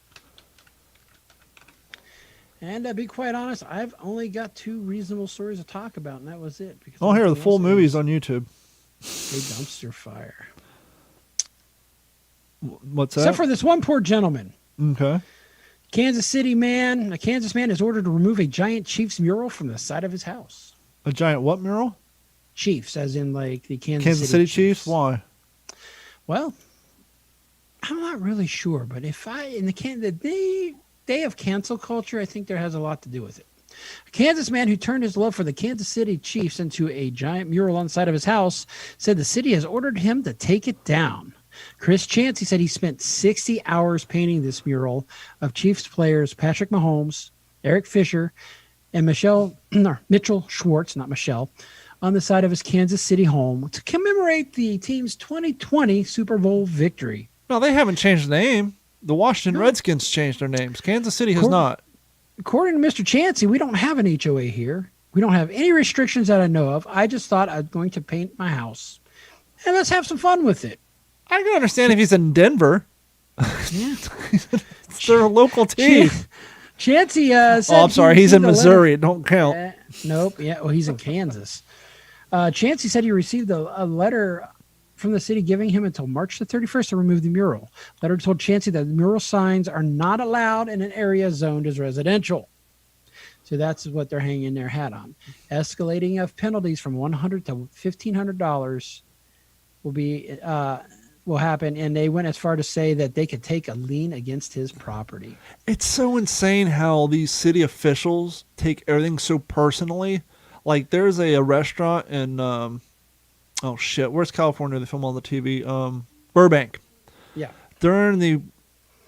And to be quite honest, I've only got 2 reasonable stories to talk about, and that was it. Because Oh, here, the everything full else movie's was on YouTube. a dumpster fire. What's that? Except for this one poor gentleman. Okay. A Kansas man is ordered to remove a giant Chiefs mural from the side of his house. A giant what mural? Chiefs, as in like the Kansas City Chiefs? Why? Well, I'm not really sure, but in the day of cancel culture, I think there has a lot to do with it. A Kansas man who turned his love for the Kansas City Chiefs into a giant mural on the side of his house said the city has ordered him to take it down. Chris Chancey said he spent 60 hours painting this mural of Chiefs players Patrick Mahomes, Eric Fisher, and Mitchell Schwartz, not Michelle, on the side of his Kansas City home to commemorate the team's 2020 Super Bowl victory. No, they haven't changed the name. The Washington Redskins changed their names. Kansas City has not. According to Mr. Chancey, we don't have an HOA here. We don't have any restrictions that I know of. I just thought I'm going to paint my house. And let's have some fun with it. I can understand if he's in Denver. Yeah. It's their local team. Chancey said... I'm sorry. He's in Missouri. It don't count. Nope. Yeah, well, he's in Kansas. Chancey said he received a letter from the city giving him until March the 31st to remove the mural. Letter told Chancey that mural signs are not allowed in an area zoned as residential. So that's what they're hanging their hat on. Escalating of penalties from $100 to $1,500 will happen, and they went as far to say that they could take a lien against his property. It's so insane how these city officials take everything so personally. Like there's a restaurant in oh shit, where's California? They film on the TV. Burbank. Yeah. During the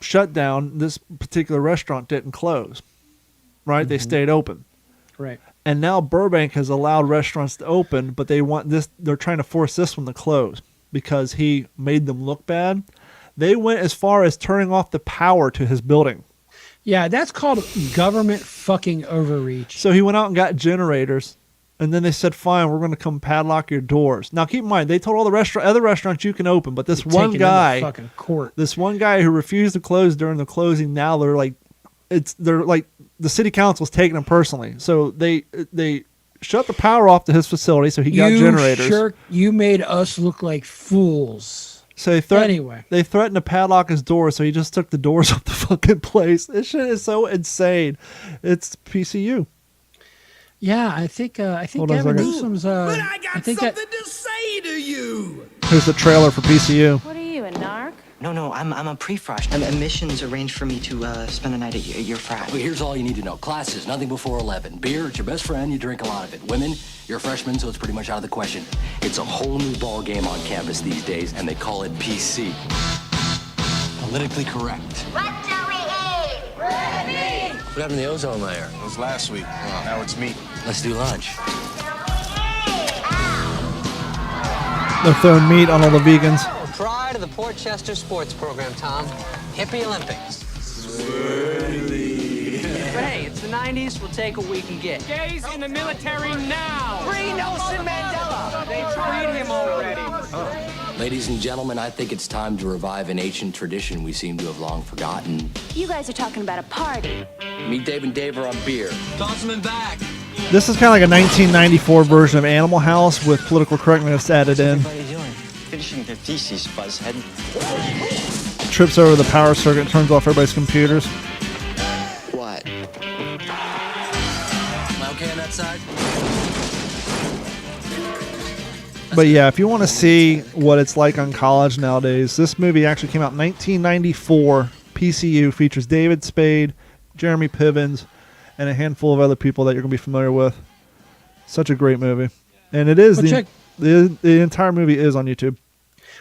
shutdown, this particular restaurant didn't close. Right? They stayed open. Right. And now Burbank has allowed restaurants to open, but they're trying to force this one to close because he made them look bad. They went as far as turning off the power to his building. Yeah, that's called government fucking overreach. So he went out and got generators, and then they said, fine, we're going to come padlock your doors. Now, keep in mind, they told all the other restaurants you can open, but this one guy, fucking court. this one guy who refused to close during the closing, now they're like the city council's taking him personally. So they shut the power off to his facility, so he got generators. You made us look like fools. So they threatened to padlock his doors, so he just took the doors off the fucking place. This shit is so insane. It's PCU. Yeah, I think Hold on a Gavin second. Newsom's. But I got something to say to you. Here's the trailer for PCU. What are you, a narc? No, I'm a pre-frosh. Admissions arranged for me to spend a night at your frat. Well, here's all you need to know. Classes, nothing before 11. Beer, it's your best friend. You drink a lot of it. Women, you're a freshman, so it's pretty much out of the question. It's a whole new ball game on campus these days, and they call it PC. Politically correct. What do we eat? Red meat! What happened to the ozone layer? It was last week. Now it's meat. Let's do lunch. They're throwing meat on all the vegans. Pride of the Port Chester sports program, Tom. Hippie Olympics. the 90s, we'll take what we can get. Gays in the military now! Free Nelson Mandela! They freed him already. Ladies and gentlemen, I think it's time to revive an ancient tradition we seem to have long forgotten. You guys are talking about a party. Meet Dave and Dave are on beer. Toss him back. This is kind of like a 1994 version of Animal House with political correctness added in. Finishing their thesis, buzzhead. Trips over the power circuit and turns off everybody's computers. What? Am I okay on that side? But yeah, if you want to see what it's like on college nowadays, this movie actually came out in 1994. PCU features David Spade, Jeremy Pivens, and a handful of other people that you're going to be familiar with. Such a great movie. And it is the entire movie is on YouTube.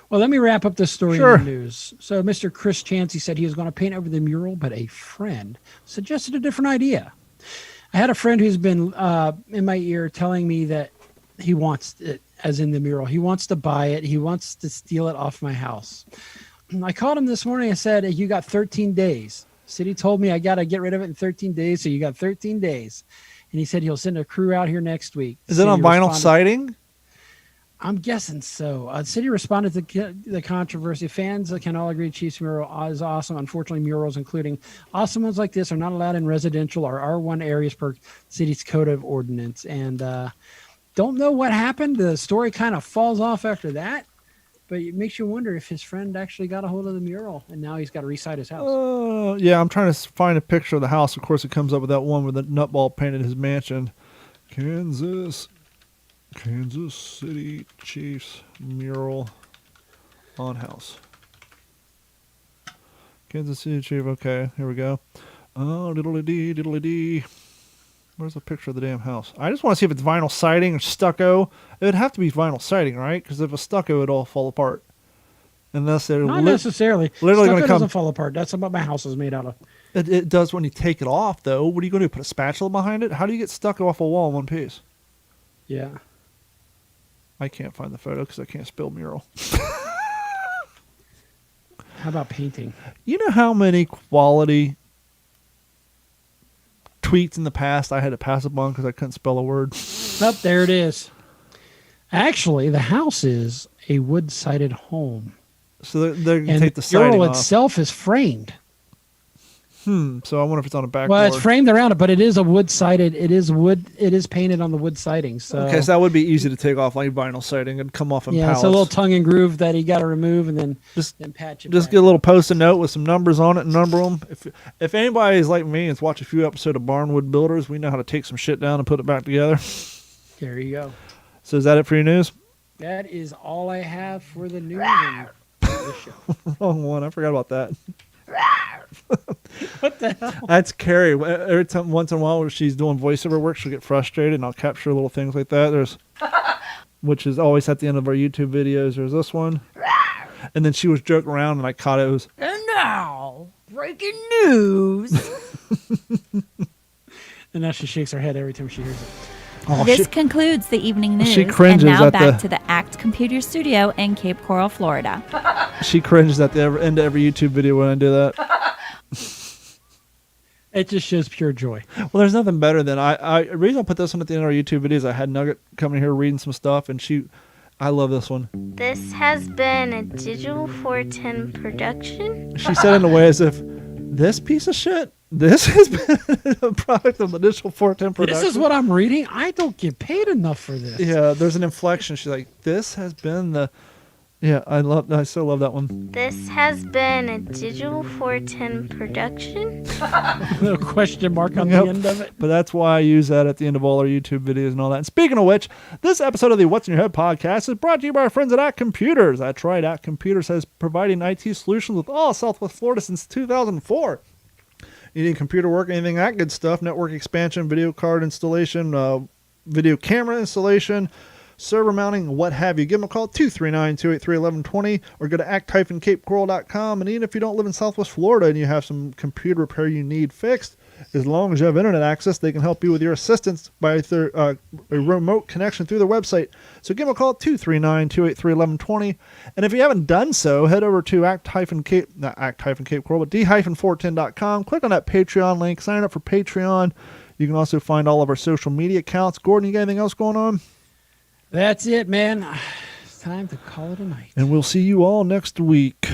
Well, let me wrap up this story Sure. in the news. So Mr. Chris Chansey said he was going to paint over the mural, but a friend suggested a different idea. I had a friend who's been in my ear telling me that he wants it, as in the mural. He wants to buy it. He wants to steal it off my house. I called him this morning. I said, you got 13 days. City told me I got to get rid of it in 13 days, so you got 13 days. And he said he'll send a crew out here next week. Is it on vinyl siding? I'm guessing so. City responded to the controversy. Fans can all agree Chiefs mural is awesome. Unfortunately, murals, including awesome ones like this, are not allowed in residential or R1 areas per city's code of ordinance. And don't know what happened. The story kind of falls off after that. But it makes you wonder if his friend actually got a hold of the mural and now he's got to reside his house. Yeah, I'm trying to find a picture of the house. Of course, it comes up with that one where the nutball painted his mansion. Kansas City Chiefs mural on house. Kansas City Chief. Okay, here we go. Oh, diddly-dee, diddly-dee. Where's the picture of the damn house? I just want to see if it's vinyl siding or stucco. It would have to be vinyl siding, right? Because if it's stucco, it'd all fall apart. Unless they're Not necessarily. literally going Stucco to come. doesn't fall apart. That's what my house is made out of. It does when you take it off, though. What are you going to do? Put a spatula behind it? How do you get stucco off a wall in one piece? Yeah. I can't find the photo because I can't spell mural. How about painting? You know how many quality tweets in the past I had to pass up on because I couldn't spell a word? Up there it is. Actually, the house is a wood-sided home. So they're going to And take the the siding mural off. itself is framed. So I wonder if it's on a backboard. Well, it's framed around it, but it is a wood-sided. It is wood. It is painted on the wood siding. So Okay, so that would be easy to take off like vinyl siding and come off in yeah, pallets. it's a little tongue and groove that you got to remove and then patch it. Just get a little post-it note with some numbers on it and number them. If anybody is like me and has watched a few episodes of Barnwood Builders, we know how to take some shit down and put it back together. There you go. So is that it for your news? That is all I have for the news. and the show. Wrong one. I forgot about that. What the hell? That's Carrie. Every time, once in a while, when she's doing voiceover work, she'll get frustrated, and I'll capture little things like that. There's, which is always at the end of our YouTube videos. There's this one, and then she was joking around, and I caught it. It was, And now, breaking news. And now she shakes her head every time she hears it. oh, This shit. concludes the evening news. She cringes and now at back the- to the ACT Computer Studio in Cape Coral, Florida. She cringes at the end of every YouTube video when I do that. It just shows pure joy. Well, there's nothing better than the reason I put this one at the end of our YouTube videos. I had Nugget coming here reading some stuff, and I love this one. This has been a Digital 410 production. She said in a way as if this piece of shit. This has been a product of the Digital 410 production. This is what I'm reading. I don't get paid enough for this. Yeah, there's an inflection. She's like, this has been the. Yeah, I still love that one. This has been a Digital 410 production. No question mark on Yep. the end of it. But that's why I use that at the end of all our YouTube videos and all that. And speaking of which, this episode of the What's in Your Head podcast is brought to you by our friends at Act Computers. That's right, Act Computers has providing IT solutions with all Southwest Florida since 2004. You need computer work, anything that good stuff, network expansion, video card installation, video camera installation, server mounting, what have you. Give them a call, 239-283-1120, or go to act-capecoral.com. And even if you don't live in Southwest Florida and you have some computer repair you need fixed, As long as you have internet access, they can help you with your assistance by a remote connection through their website. So give them a call at 239-283-1120. And if you haven't done so, head over to d-410.com. Click on that Patreon link. Sign up for Patreon. You can also find all of our social media accounts. Gordon, you got anything else going on? That's it, man. It's time to call it a night. And we'll see you all next week.